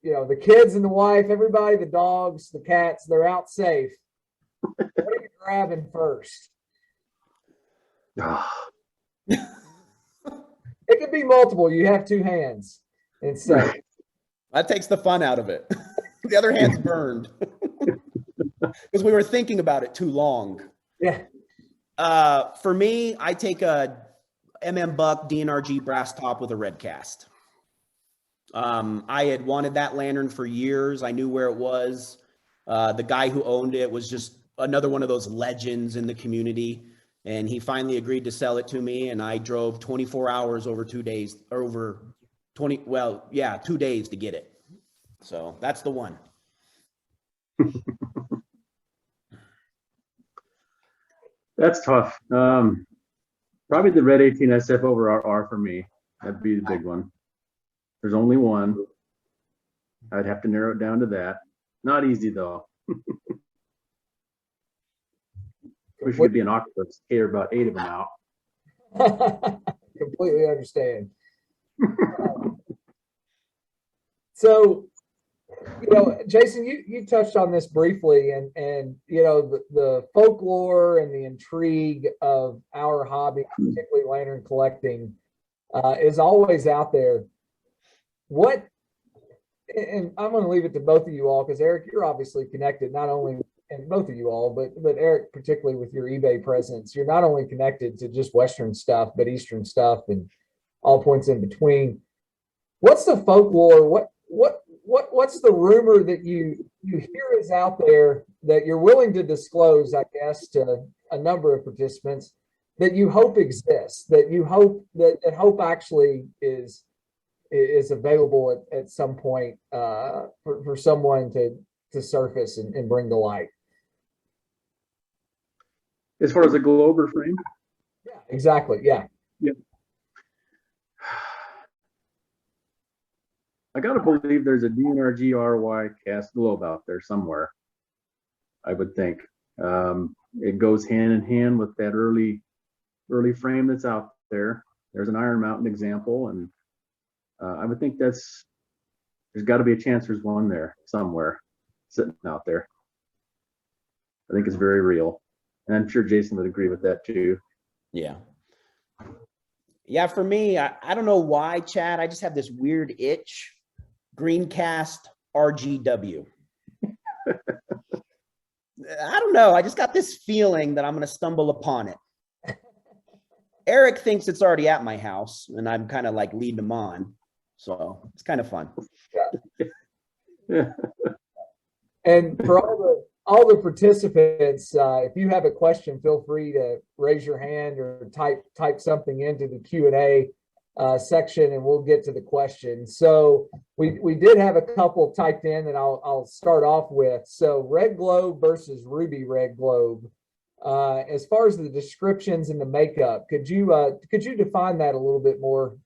the kids and the wife, everybody, the dogs, the cats, they're out safe. What are you grabbing first? It could be multiple. You have two hands. And so that takes the fun out of it. The other hand's burned because we were thinking about it too long. Yeah. For me, I take a Buck DNRG brass top with a red cast. I had wanted that lantern for years. I knew where it was. The guy who owned it was just another one of those legends in the community. And he finally agreed to sell it to me. And I drove 24 hours over 2 days, 2 days to get it. So that's the one. That's tough. Probably the red 18SF over RR for me. That'd be the big one. There's only one. I'd have to narrow it down to that. Not easy though. Wish we could be an octopus, cater about 8 of them out. Completely understand. So, Jason, you touched on this briefly, and the folklore and the intrigue of our hobby, particularly lantern collecting, is always out there. And I'm going to leave it to both of you all, because Eric, you're obviously connected, not only, and both of you all, but Eric, particularly with your eBay presence, you're not only connected to just Western stuff, but Eastern stuff and all points in between. What's the folklore? What's the rumor that you hear is out there that you're willing to disclose, I guess, to a number of participants, that you hope exists, that you hope that hope actually is available at some point for someone to surface and bring to light? As far as a Glober frame? Yeah, exactly. Yeah. Yeah. I gotta believe there's a DNRG RY cast globe out there somewhere. I would think. It goes hand in hand with that early frame that's out there. There's an Iron Mountain example, and I would think there's got to be a chance there's one there somewhere sitting out there. I think it's very real. And I'm sure Jason would agree with that too. Yeah. Yeah, for me, I don't know why, Chad. I just have this weird itch. Greencast RGW. I don't know. I just got this feeling that I'm going to stumble upon it. Eric thinks it's already at my house, and I'm kind of like leading him on. So it's kind of fun. Yeah. And for all the participants, if you have a question, feel free to raise your hand or type something into the Q&A section, and we'll get to the question. So we did have a couple typed in that I'll start off with. So red globe versus ruby red globe. As far as the descriptions and the makeup, could you define that a little bit more,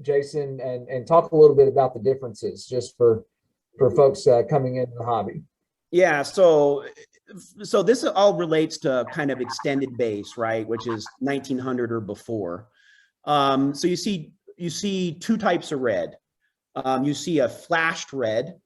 Jason, and talk a little bit about the differences just for folks coming into the hobby? Yeah, so this all relates to kind of extended base, right, which is 1900 or before. So you see two types of red. You see a flashed red,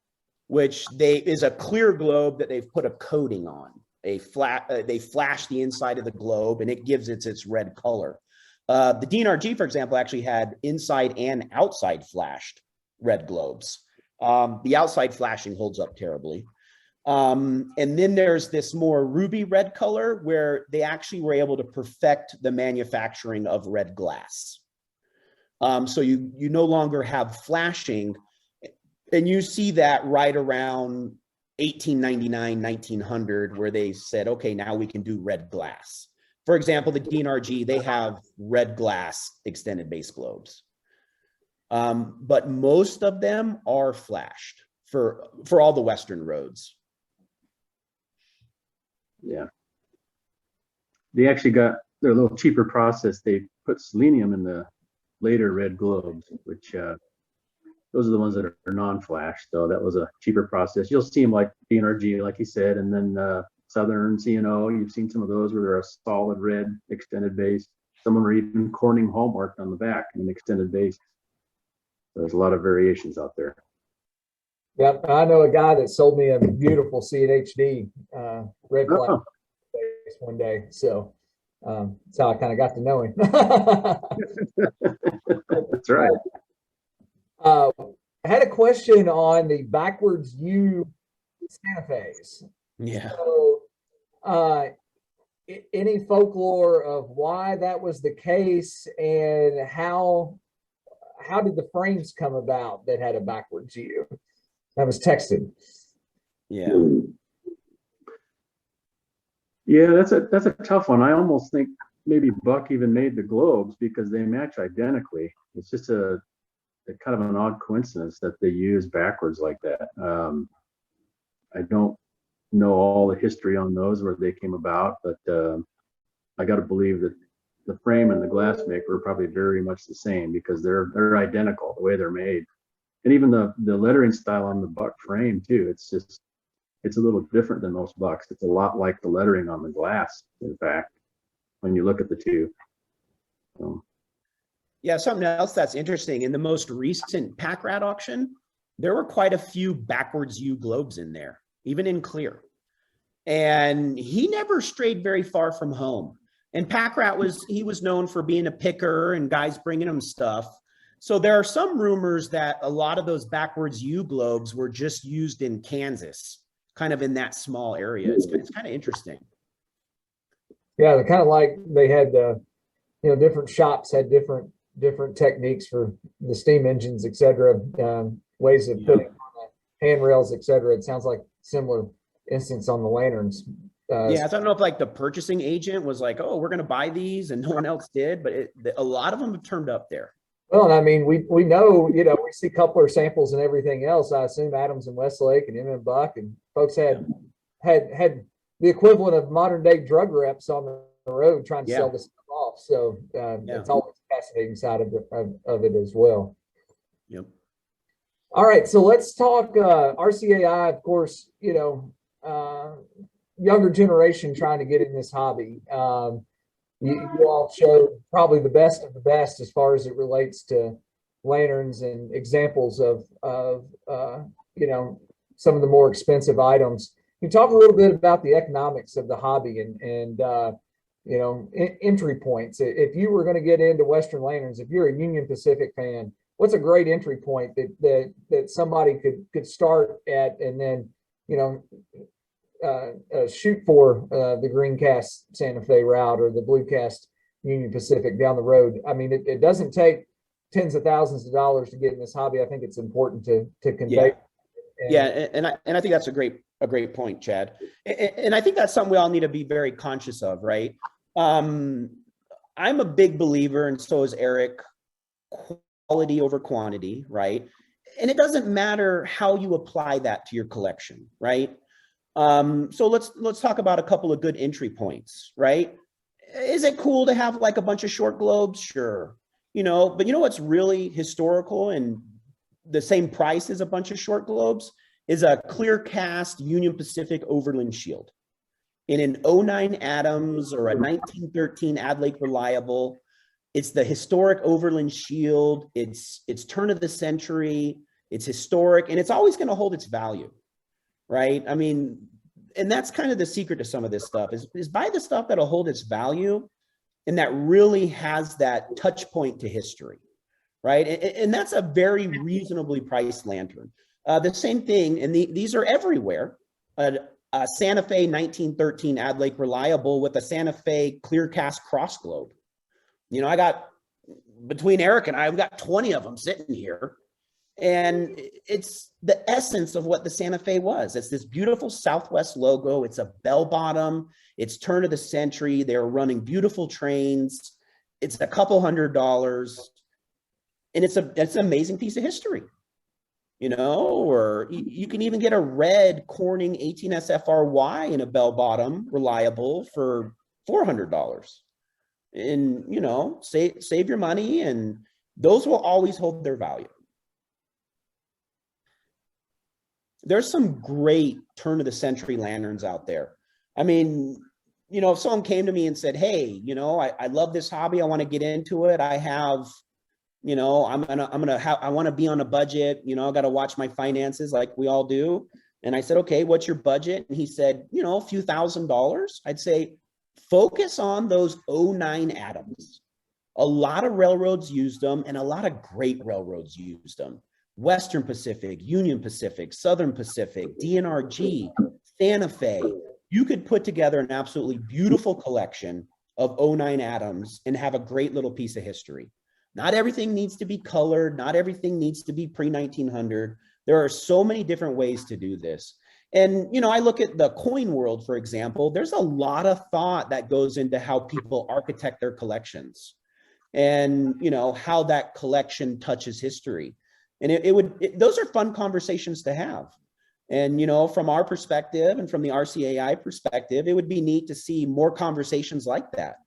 which is a clear globe that they've put a coating on. They flash the inside of the globe, and it gives it its red color. The DNRG, for example, actually had inside and outside flashed red globes. The outside flashing holds up terribly. And then there's this more ruby red color where they actually were able to perfect the manufacturing of red glass. So you no longer have flashing, and you see that right around 1899, 1900, where they said, okay, now we can do red glass. For example, the DNRG, they have red glass extended base globes. But most of them are flashed for all the Western roads. Yeah. They actually got their little cheaper process. They put selenium in the later red globes, which those are the ones that are non-flash. So that was a cheaper process. You'll see them like DNRG, like you said, and then Southern CNO. You've seen some of those where they're a solid red extended base. Some of them are even Corning hallmarked on the back in an extended base. So there's a lot of variations out there. Yep, I know a guy that sold me a beautiful C&HD red flash base one day. So that's how I kind of got to know him. That's right. I had a question on the backwards U Santa Fe's. Yeah. So, any folklore of why that was the case, and how did the frames come about that had a backwards U? That was texted. Yeah. Yeah, that's a tough one. I almost think maybe Buck even made the globes because they match identically. It's just a kind of an odd coincidence that they use backwards like that. I don't know all the history on those where they came about, but I got to believe that the frame and the glass maker are probably very much the same because they're identical the way they're made. And even the lettering style on the Buck frame too, it's a little different than most Bucks. It's a lot like the lettering on the glass, in fact, when you look at the two. Yeah, something else that's interesting, in the most recent Pack Rat auction, there were quite a few backwards U globes in there, even in clear. And he never strayed very far from home. And Pack Rat was known for being a picker and guys bringing him stuff. So there are some rumors that a lot of those backwards U globes were just used in Kansas, kind of in that small area. It's kind of interesting. Yeah, they're kind of like they had, different shops had different techniques for the steam engines, et cetera, ways of putting on the handrails, et cetera. It sounds like similar instance on the lanterns. Yeah, I don't know if like the purchasing agent was like, oh, we're going to buy these, and no one else did, but a lot of them have turned up there. Well, and I mean, we know, we see coupler samples and everything else. I assume Adams and Westlake and M Buck and folks had the equivalent of modern day drug reps on the road trying to sell this stuff off. So it's always a fascinating side of it as well. Yep. All right, so let's talk RCAI. Of course, younger generation trying to get in this hobby. You all showed probably the best of the best as far as it relates to lanterns and examples of some of the more expensive items. Can you talk a little bit about the economics of the hobby and entry points. If you were going to get into Western Lanterns, if you're a Union Pacific fan, what's a great entry point that somebody could start at, and then, shoot for the green cast Santa Fe route or the blue cast Union Pacific down the road. I mean, it doesn't take tens of thousands of dollars to get in this hobby. I think it's important to convey. Yeah, and I think that's a great point, Chad. And I think that's something we all need to be very conscious of, right? I'm a big believer, and so is Eric, quality over quantity, right? And it doesn't matter how you apply that to your collection, right? So let's talk about a couple of good entry points, right? Is it cool to have like a bunch of short globes? Sure. But what's really historical and the same price as a bunch of short globes is a clear cast Union Pacific Overland Shield in an 09 Adams or a 1913 Ad Lake Reliable. It's the historic Overland Shield. It's turn of the century. It's historic, and it's always going to hold its value, right? I mean, and that's kind of the secret to some of this stuff is buy the stuff that'll hold its value and that really has that touch point to history, right? And that's a very reasonably priced lantern. The same thing, and these are everywhere. A Santa Fe 1913 Ad Lake Reliable with a Santa Fe clear cast cross globe. I got, between Eric and I've got 20 of them sitting here. And it's the essence of what the Santa Fe was. It's this beautiful Southwest logo. It's a bell bottom. It's turn of the century. They're running beautiful trains. It's a couple $100. And it's an amazing piece of history, or you can even get a red Corning 18SFRY in a bell bottom reliable for $400. And, save your money, and those will always hold their value. There's some great turn of the century lanterns out there. I mean, if someone came to me and said, hey, I love this hobby, I want to get into it. I have, I want to be on a budget, I got to watch my finances like we all do. And I said, okay, what's your budget? And he said, a few $1,000s. I'd say, focus on those 09 Adams. A lot of railroads used them, and a lot of great railroads used them. Western Pacific, Union Pacific, Southern Pacific, DNRG, Santa Fe. You could put together an absolutely beautiful collection of 09 Adams and have a great little piece of history. Not everything needs to be colored. Not everything needs to be pre-1900. There are so many different ways to do this. And, I look at the coin world, for example, there's a lot of thought that goes into how people architect their collections and, how that collection touches history. And those are fun conversations to have. And, from our perspective and from the RCAI perspective, it would be neat to see more conversations like that.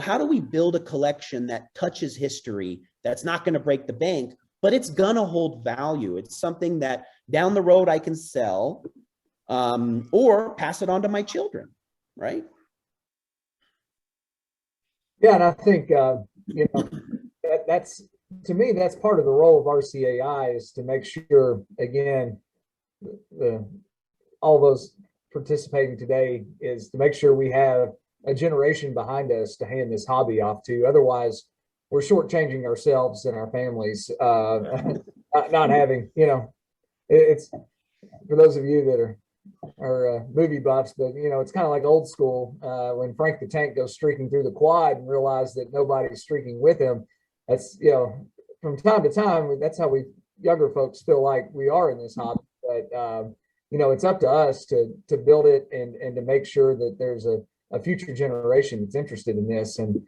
How do we build a collection that touches history that's not going to break the bank, but it's going to hold value? It's something that down the road I can sell or pass it on to my children, right? Yeah, and I think, that's, to me, that's part of the role of RCAI, is to make sure, again, all those participating today, is to make sure we have a generation behind us to hand this hobby off to. Otherwise, we're shortchanging ourselves and our families, not having, it's, for those of you that are movie buffs, but it's kind of like old school when Frank the Tank goes streaking through the quad and realize that nobody's streaking with him. That's, from time to time, that's how we younger folks feel like we are in this hobby. But it's up to us to build it and to make sure that there's a future generation that's interested in this. And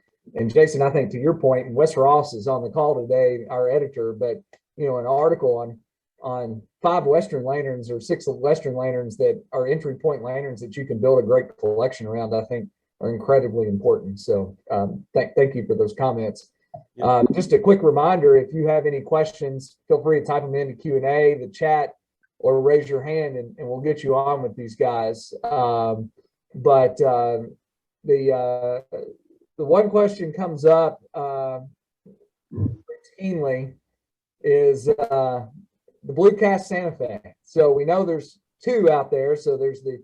Jason, I think to your point, and Wes Ross is on the call today, our editor, but an article on 5 Western lanterns or 6 Western lanterns that are entry point lanterns that you can build a great Collection around, I think are incredibly important. So thank you for those comments. Just a quick reminder, if you have any questions, feel free to type them into Q&A, the chat, or raise your hand and we'll get you on with these guys. But the one question comes up routinely is the Blue Cast Santa Fe. So we know there's 2 out there. So there's the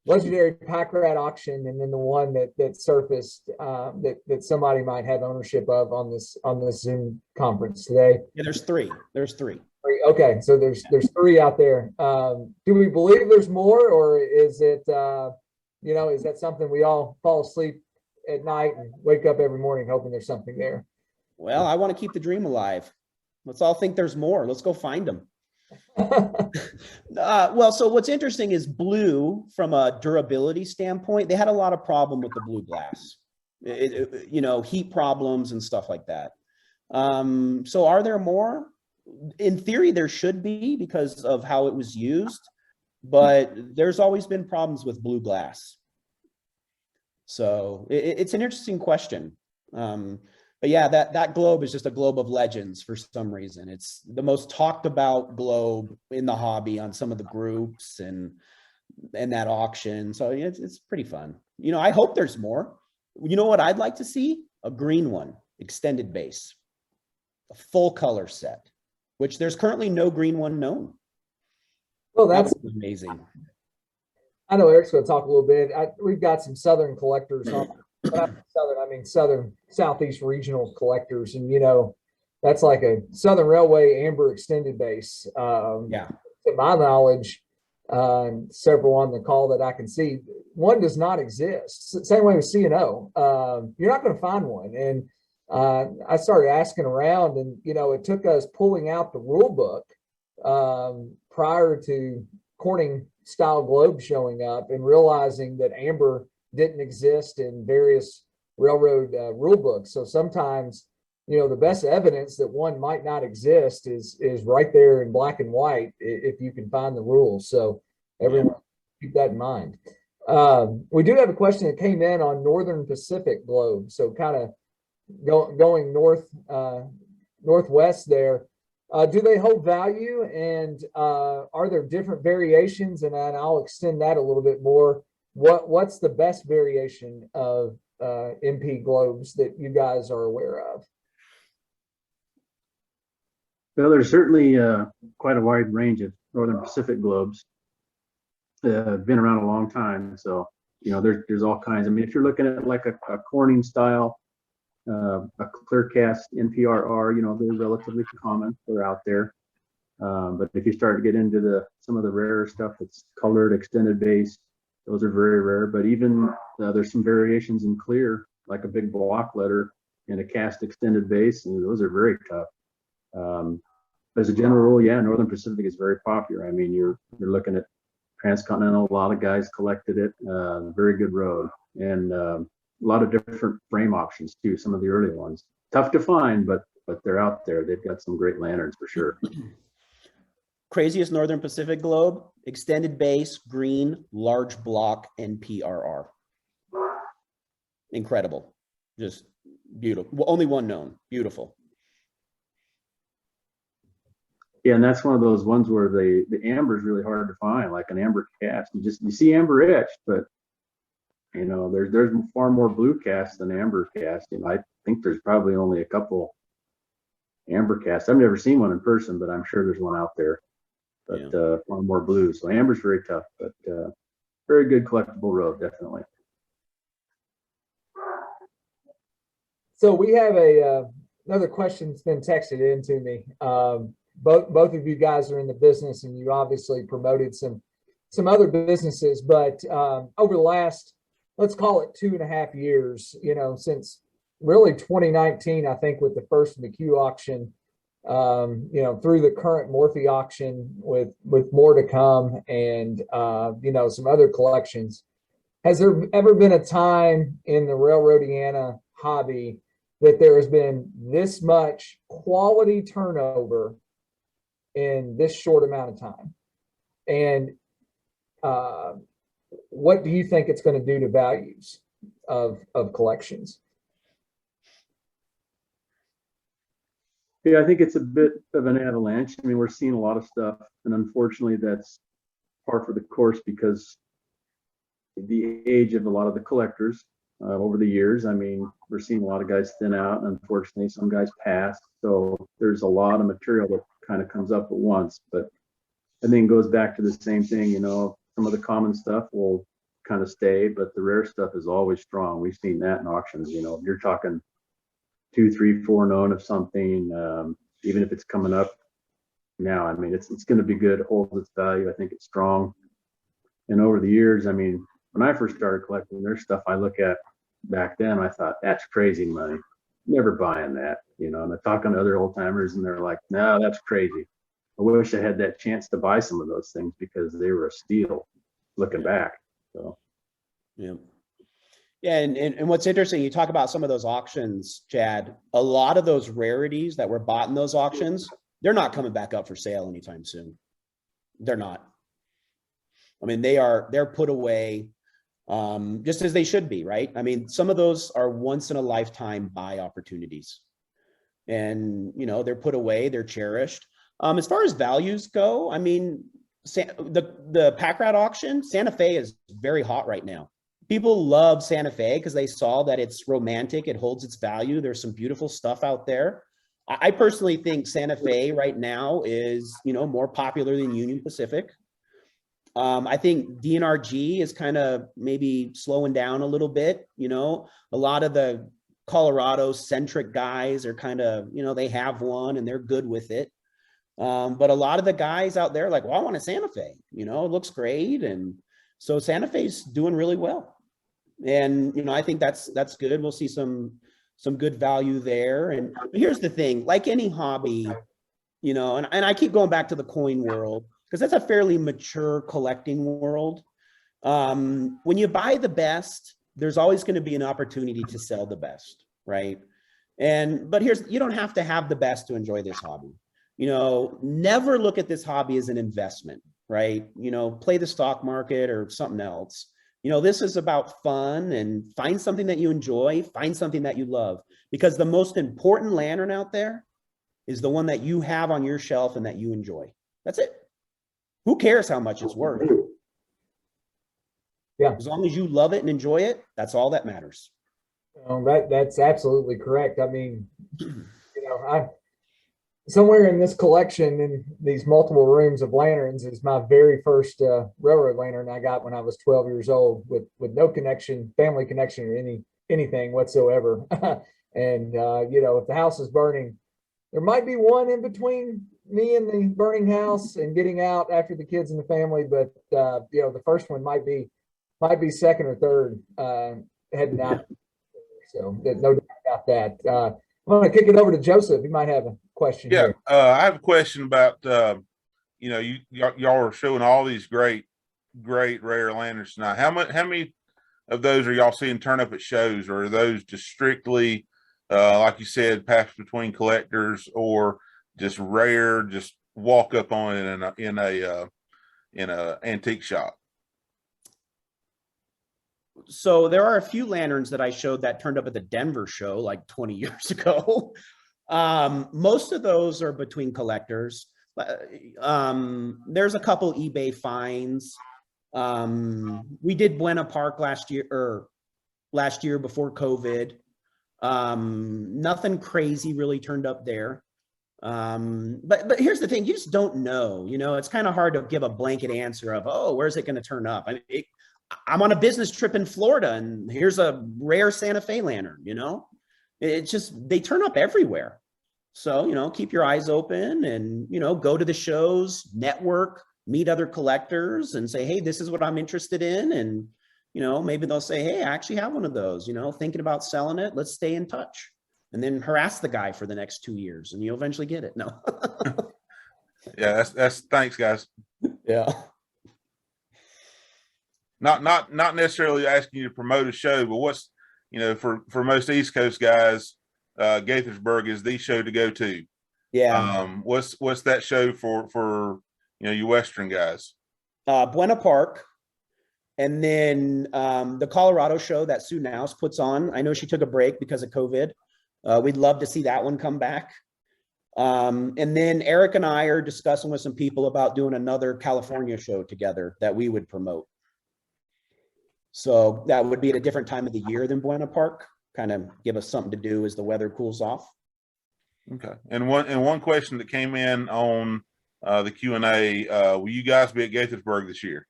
legendary pack rat auction, and then the one that surfaced that somebody might have ownership of on this Zoom conference today. Yeah, there's three. There's three. Okay, so there's three out there. Do we believe there's more, or is it is that something we all fall asleep at night and wake up every morning hoping there's something there? Well, I want to keep the dream alive. Let's all think there's more. Let's go find them. Well, so what's interesting is blue, from a durability standpoint, they had a lot of problem with the blue glass, heat problems and stuff like that. So are there more? In theory, there should be, because of how it was used, but there's always been problems with blue glass. So it's an interesting question. But yeah, that globe is just a globe of legends for some reason. It's the most talked about globe in the hobby on some of the groups and that auction. So yeah, it's pretty fun. I hope there's more. You know what I'd like to see? A green one, extended base, a full color set, which there's currently no green one known. Well, that's amazing. I know Eric's going to talk a little bit. We've got some Southern collectors on. Southern, I mean Southern Southeast regional collectors, and that's like a Southern Railway amber extended base. Yeah. To my knowledge, several on the call that I can see, one does not exist. Same way with C&O. You're not going to find one. And I started asking around, and it took us pulling out the rule book prior to Corning style globe showing up and realizing that amber didn't exist in various railroad rule books. So sometimes, the best evidence that one might not exist is right there in black and white if you can find the rules. So everyone keep that in mind. We do have a question that came in on Northern Pacific globe. So kind of going northwest there. Do they hold value, and are there different variations? And I'll extend that a little bit more. What's the best variation of MP globes that you guys are aware of? Well, there's certainly quite a wide range of Northern Pacific globes. Been around a long time, so there's all kinds. I mean, if you're looking at like a Corning style, a clear cast NPRR, they're relatively common. They're out there. But if you start to get into some of the rarer stuff that's colored, extended base, those are very rare. But even there's some variations in clear, like a big block letter and a cast extended base, and those are very tough. As a general rule, yeah, Northern Pacific is very popular. I mean, you're looking at Transcontinental, a lot of guys collected it. Very good road, and a lot of different frame options too. Some of the early ones, tough to find, but they're out there. They've got some great lanterns for sure. Craziest Northern Pacific globe, extended base, green, large block, NPRR. Incredible, just beautiful. Well, only one known. Beautiful. Yeah, and that's one of those ones where the amber is really hard to find, like an amber cast. You see amber etched, but there's far more blue cast than amber cast. I think there's probably only a couple amber casts. I've never seen one in person, but I'm sure there's one out there. But far more blue. So amber's very tough, but very good collectible road, definitely. So we have another question that's been texted in to me. Both of you guys are in the business, and you obviously promoted some other businesses, but over the last, let's call it 2.5 years, since really 2019, I think, with the first McHugh auction, through the current Morphy auction with more to come, and some other collections. Has there ever been a time in the Railroadiana hobby that there has been this much quality turnover in this short amount of time? And what do you think it's going to do to values of collections? Yeah, I think it's a bit of an avalanche. I mean, we're seeing a lot of stuff, and unfortunately that's par for the course because the age of a lot of the collectors over the years. I mean, we're seeing a lot of guys thin out, and unfortunately some guys pass. So there's a lot of material that kind of comes up at once, but I think it goes back to the same thing. Some of the common stuff will kind of stay, but the rare stuff is always strong. We've seen that in auctions. You know, you're talking 2, 3, 4 known of something, even if it's coming up now. I mean, it's going to be good. It holds its value. I think it's strong. And over the years, I mean, when I first started collecting, there's stuff I look at back then. I thought that's crazy money. Never buying that, you know. And I talk to other old timers, and they're like, "No, that's crazy." I wish I had that chance to buy some of those things because they were a steal. Looking back, so Yeah. Yeah, and what's interesting, you talk about some of those auctions, Chad, a lot of those rarities that were bought in those auctions, they're not coming back up for sale anytime soon. They're not. I mean, they're put away just as they should be, right? I mean, some of those are once in a lifetime buy opportunities. And, you know, they're put away, they're cherished. As far as values go, I mean, the pack rat auction, Santa Fe is very hot right now. People love Santa Fe because they saw that it's romantic, it holds its value. There's some beautiful stuff out there. I personally think Santa Fe right now is, you know, more popular than Union Pacific. I think DNRG is kind of maybe slowing down a little bit. You know, a lot of the Colorado centric guys are kind of, you know, they have one and they're good with it. But a lot of the guys out there are like, well, I want a Santa Fe, you know, it looks great. And so Santa Fe's doing really well. And, you know, I think that's good. We'll see some good value there. And here's the thing, like any hobby, you know, and I keep going back to the coin world because that's a fairly mature collecting world. When you buy the best, there's always going to be an opportunity to sell the best, right? But you don't have to have the best to enjoy this hobby. You know, never look at this hobby as an investment, right? You know, play the stock market or something else. You know, this is about fun, and find something that you enjoy, find something that you love, because the most important lantern out there is the one that you have on your shelf and that you enjoy. That's it. Who cares how much it's worth? Yeah. As long as you love it and enjoy it, that's all that matters. That's absolutely correct. I mean, you know, somewhere in this collection, in these multiple rooms of lanterns, is my very first railroad lantern I got when I was 12 years old, with no connection, family connection, or anything whatsoever. And you know, if the house is burning, there might be one in between me and the burning house and getting out after the kids and the family, but you know, the first one might be second or third heading out. So no doubt about that. I'm going to kick it over to Joseph. He might have a question here. I have a question about you know, y'all are showing all these great rare lanterns tonight. How many of those are y'all seeing turn up at shows, or are those just strictly like you said, passed between collectors, or just rare, just walk up on it in a antique shop? So there are a few lanterns that I showed that turned up at the Denver show like 20 years ago. Most of those are between collectors. There's a couple eBay finds. We did Buena Park last year before COVID. Nothing crazy really turned up there. But here's the thing, you just don't know. You know, it's kind of hard to give a blanket answer of, oh, where's it going to turn up? I mean, I'm on a business trip in Florida and here's a rare Santa Fe lantern, you know, it's just, they turn up everywhere. So, you know, keep your eyes open and, you know, go to the shows, network, meet other collectors and say, hey, this is what I'm interested in. And, you know, maybe they'll say, hey, I actually have one of those, you know, thinking about selling it. Let's stay in touch. And then harass the guy for the next 2 years and you'll eventually get it. No. Yeah, that's thanks, guys. Yeah. Not necessarily asking you to promote a show, but what's, you know, for most East Coast guys, Gaithersburg is the show to go to. Yeah. What's that show for you know, you Western guys? Buena Park. And then the Colorado show that Sue Nouse puts on. I know she took a break because of COVID. We'd love to see that one come back. And then Eric and I are discussing with some people about doing another California show together that we would promote. So that would be at a different time of the year than Buena Park, kind of give us something to do as the weather cools off. Okay. And one question that came in on the Q&A, will you guys be at Gaithersburg this year?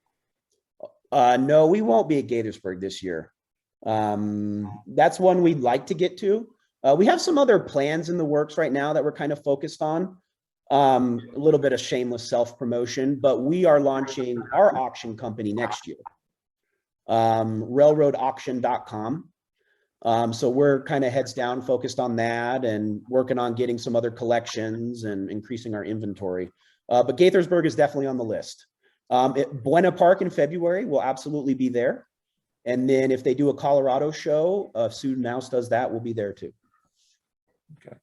No, we won't be at Gaithersburg this year. That's one we'd like to get to. We have some other plans in the works right now that we're kind of focused on. A little bit of shameless self-promotion, but we are launching our auction company next year. Railroadauction.com. So we're kind of heads down focused on that and working on getting some other collections and increasing our inventory. But Gaithersburg is definitely on the list. Buena Park in February, we'll absolutely be there. And then if they do a Colorado show, Sue Nouse does that, we'll be there too. Okay.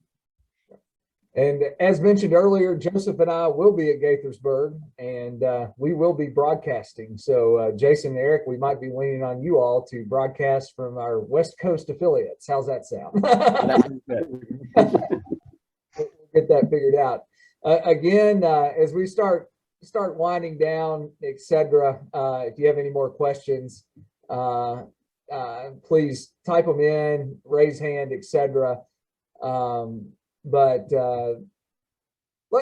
And as mentioned earlier, Joseph and I will be at Gaithersburg, and we will be broadcasting. So Jason and Eric, we might be leaning on you all to broadcast from our West Coast affiliates. How's that sound? We'll get that figured out. Again, as we start winding down, etc. If you have any more questions, please type them in, raise hand, etc. But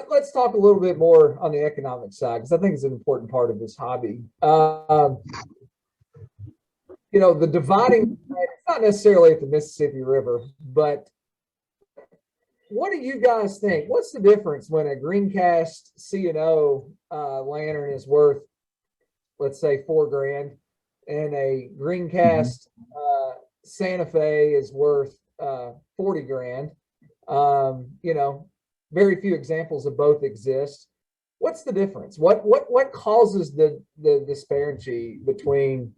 let's talk a little bit more on the economic side, because I think it's an important part of this hobby. The dividing, it's not necessarily at the Mississippi River, but what do you guys think? What's the difference when a greencast C&O lantern is worth, let's say, $4,000, and a greencast Santa Fe is worth $40,000? Very few examples of both exist. What's the difference? What causes the disparity between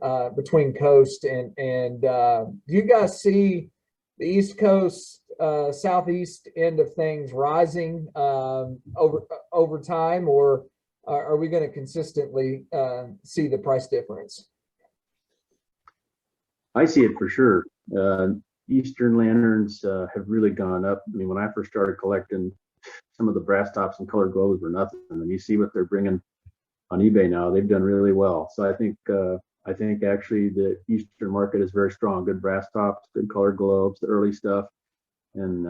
coast and do you guys see the East Coast southeast end of things rising over time, or are we going to consistently see the price difference? I see it for sure. Eastern lanterns have really gone up. I mean, when I first started collecting, some of the brass tops and colored globes were nothing, and you see what they're bringing on eBay now. They've done really well. So I think actually the Eastern market is very strong. Good brass tops, good colored globes, the early stuff, and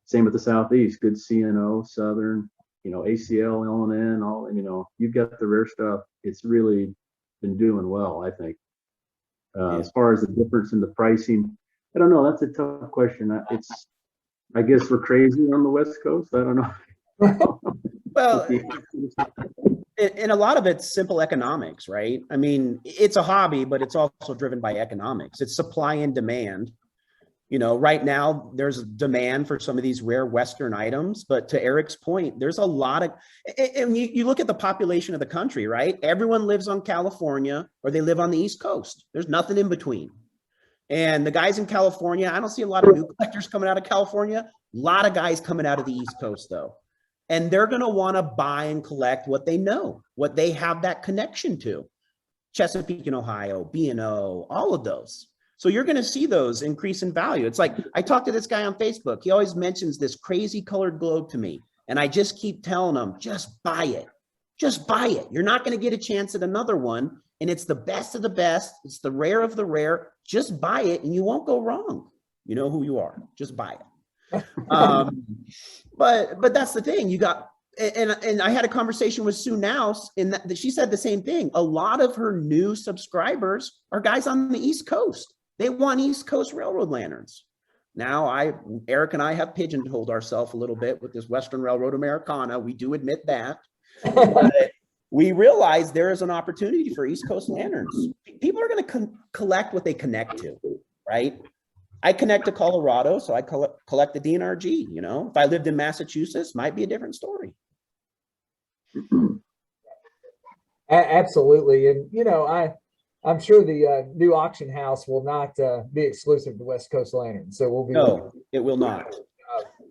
same with the Southeast. Good C&O, Southern, ACL, L&N, all. You've got the rare stuff. It's really been doing well, I think. As far as the difference in the pricing, I don't know. That's a tough question. I guess we're crazy on the West Coast. I don't know. Well, and a lot of it's simple economics, right? I mean, it's a hobby, but it's also driven by economics. It's supply and demand. Right now there's a demand for some of these rare Western items, but to Eric's point, there's a lot of, and you look at the population of the country, right? Everyone lives on California or they live on the East Coast. There's nothing in between. And the guys in California, I don't see a lot of new collectors coming out of California. A lot of guys coming out of the East Coast though. And they're going to want to buy and collect what they know, what they have that connection to. Chesapeake and Ohio, B&O, all of those. So you're going to see those increase in value. It's like, I talked to this guy on Facebook. He always mentions this crazy colored globe to me. And I just keep telling him, just buy it. Just buy it. You're not going to get a chance at another one. And it's the best of the best. It's the rare of the rare. Just buy it and you won't go wrong. You know who you are. Just buy it. But that's the thing. You got, and I had a conversation with Sue Nouse, and she said the same thing. A lot of her new subscribers are guys on the East Coast. They want East Coast railroad lanterns. Now, Eric and I have pigeonholed ourselves a little bit with this Western Railroad Americana. We do admit that. But we realize there is an opportunity for East Coast lanterns. People are going to collect what they connect to, right? I connect to Colorado, so I collect the DNRG. If I lived in Massachusetts, might be a different story. Absolutely. And, I'm sure the new auction house will not be exclusive to West Coast Lanterns. So we'll be. No, it will not.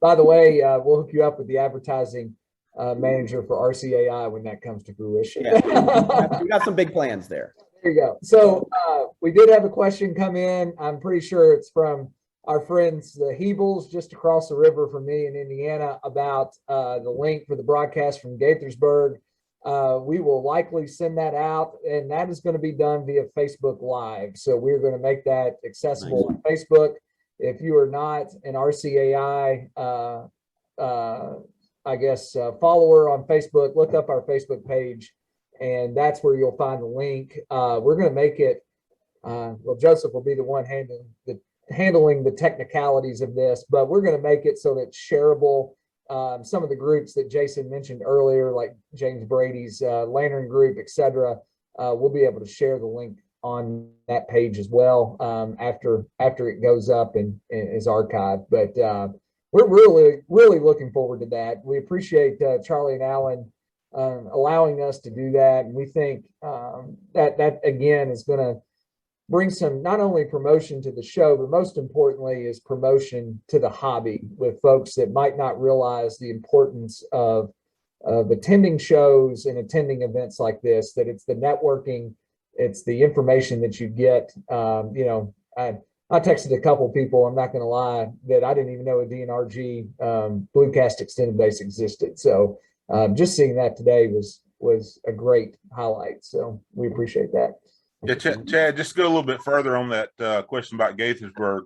By the way, we'll hook you up with the advertising manager for RCAI when that comes to fruition. Yeah, we got some big plans there. There you go. So we did have a question come in. I'm pretty sure it's from our friends, the Hebels, just across the river from me in Indiana, about the link for the broadcast from Gaithersburg. We will likely send that out, and that is going to be done via Facebook Live. So we're going to make that accessible on Facebook. If you are not an RCAI, follower on Facebook, look up our Facebook page and that's where you'll find the link. We're going to make it, well, Joseph will be the one handling the technicalities of this, but we're going to make it so that it's shareable. Some of the groups that Jason mentioned earlier, like James Brady's Lantern Group, etc., we'll be able to share the link on that page as well after it goes up and is archived. But we're really looking forward to that. We appreciate Charlie and Alan allowing us to do that, and we think that again is going to bring some not only promotion to the show, but most importantly is promotion to the hobby with folks that might not realize the importance of attending shows and attending events like this, that it's the networking, it's the information that you get. I texted a couple people, I'm not going to lie, that I didn't even know a DNRG Bluecast extended base existed. So just seeing that today was a great highlight. So we appreciate that. Yeah, Chad, just go a little bit further on that question about Gaithersburg.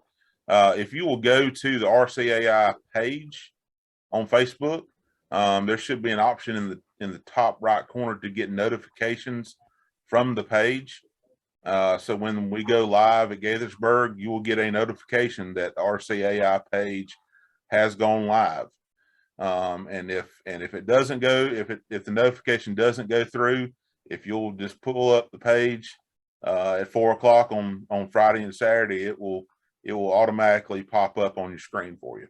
If you will go to the RCAI page on Facebook, there should be an option in the top right corner to get notifications from the page. So when we go live at Gaithersburg, you will get a notification that the RCAI page has gone live. And if it doesn't go, if the notification doesn't go through, if you'll just pull up the page at 4 o'clock on Friday and Saturday, it will automatically pop up on your screen for you.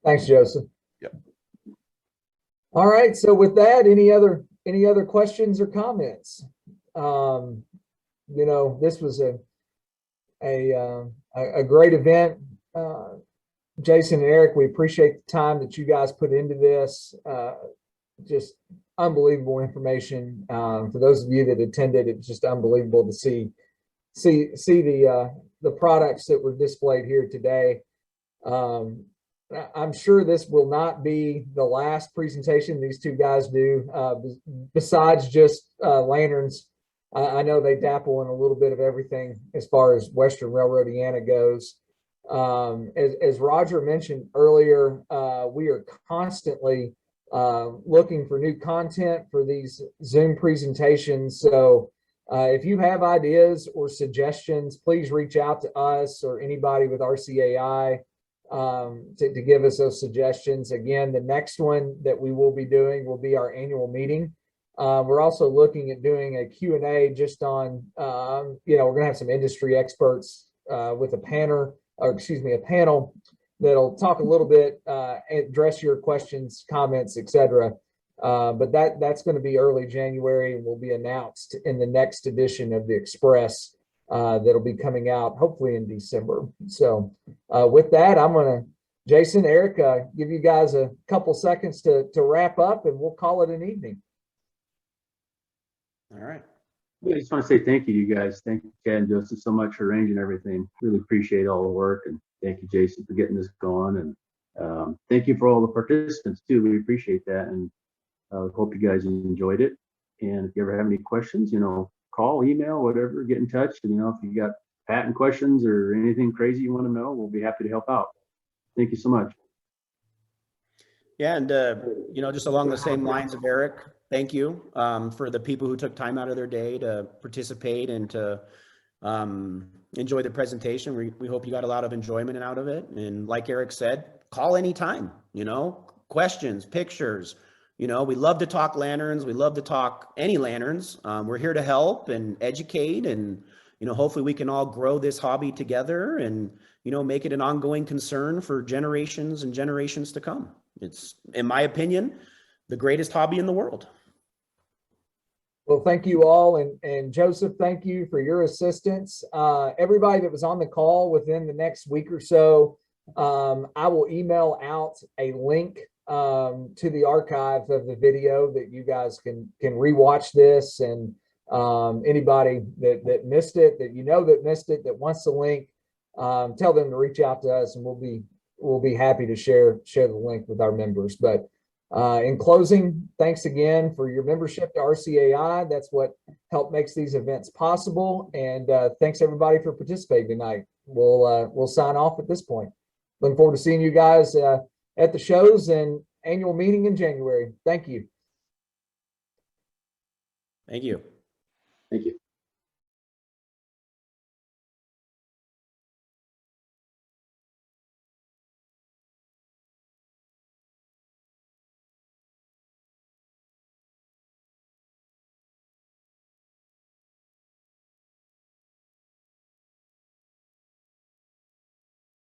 Thanks, Joseph. Yep. All right. So with that, any other questions or comments? This was a great event. Jason and Eric, we appreciate the time that you guys put into this. Just unbelievable information. For those of you that attended, it's just unbelievable to see the products that were displayed here today. I'm sure this will not be the last presentation these two guys do. Besides just lanterns, I know they dabble in a little bit of everything as far as Western Railroadiana goes. As Roger mentioned earlier, we are constantly looking for new content for these Zoom presentations. So if you have ideas or suggestions, please reach out to us or anybody with RCAI to give us those suggestions. Again, the next one that we will be doing will be our annual meeting. We're also looking at doing a Q&A just on, we're going to have some industry experts with a panel that'll talk a little bit, address your questions, comments, etc. But that's going to be early January and will be announced in the next edition of the Express that'll be coming out hopefully in December. So with that, I'm going to, Jason, Eric, give you guys a couple seconds to wrap up and we'll call it an evening. All right. I just want to say thank you to you guys. Thank you, Chad and Joseph, so much for arranging everything. Really appreciate all the work, and thank you, Jason, for getting this going. And thank you for all the participants too. We appreciate that, and hope you guys enjoyed it. And if you ever have any questions, call, email, whatever, get in touch. And if you got patent questions or anything crazy you want to know, we'll be happy to help out. Thank you so much. Yeah, and just along the same lines of Eric, thank you for the people who took time out of their day to participate and to enjoy the presentation. We hope you got a lot of enjoyment out of it. And like Eric said, call anytime, questions, pictures. We love to talk lanterns. We love to talk any lanterns. We're here to help and educate, and hopefully we can all grow this hobby together and make it an ongoing concern for generations and generations to come. It's, in my opinion, the greatest hobby in the world. Well, thank you all. And Joseph, thank you for your assistance. Everybody that was on the call, within the next week or so, I will email out a link to the archive of the video that you guys can rewatch this. And anybody that missed it, that missed it, that wants the link, tell them to reach out to us, and we'll be happy to share the link with our members. But in closing, thanks again for your membership to RCAI. That's what helped makes these events possible. And thanks everybody for participating tonight. We'll sign off at this point. Looking forward to seeing you guys at the shows and annual meeting in January. Thank you. Thank you. Thank you.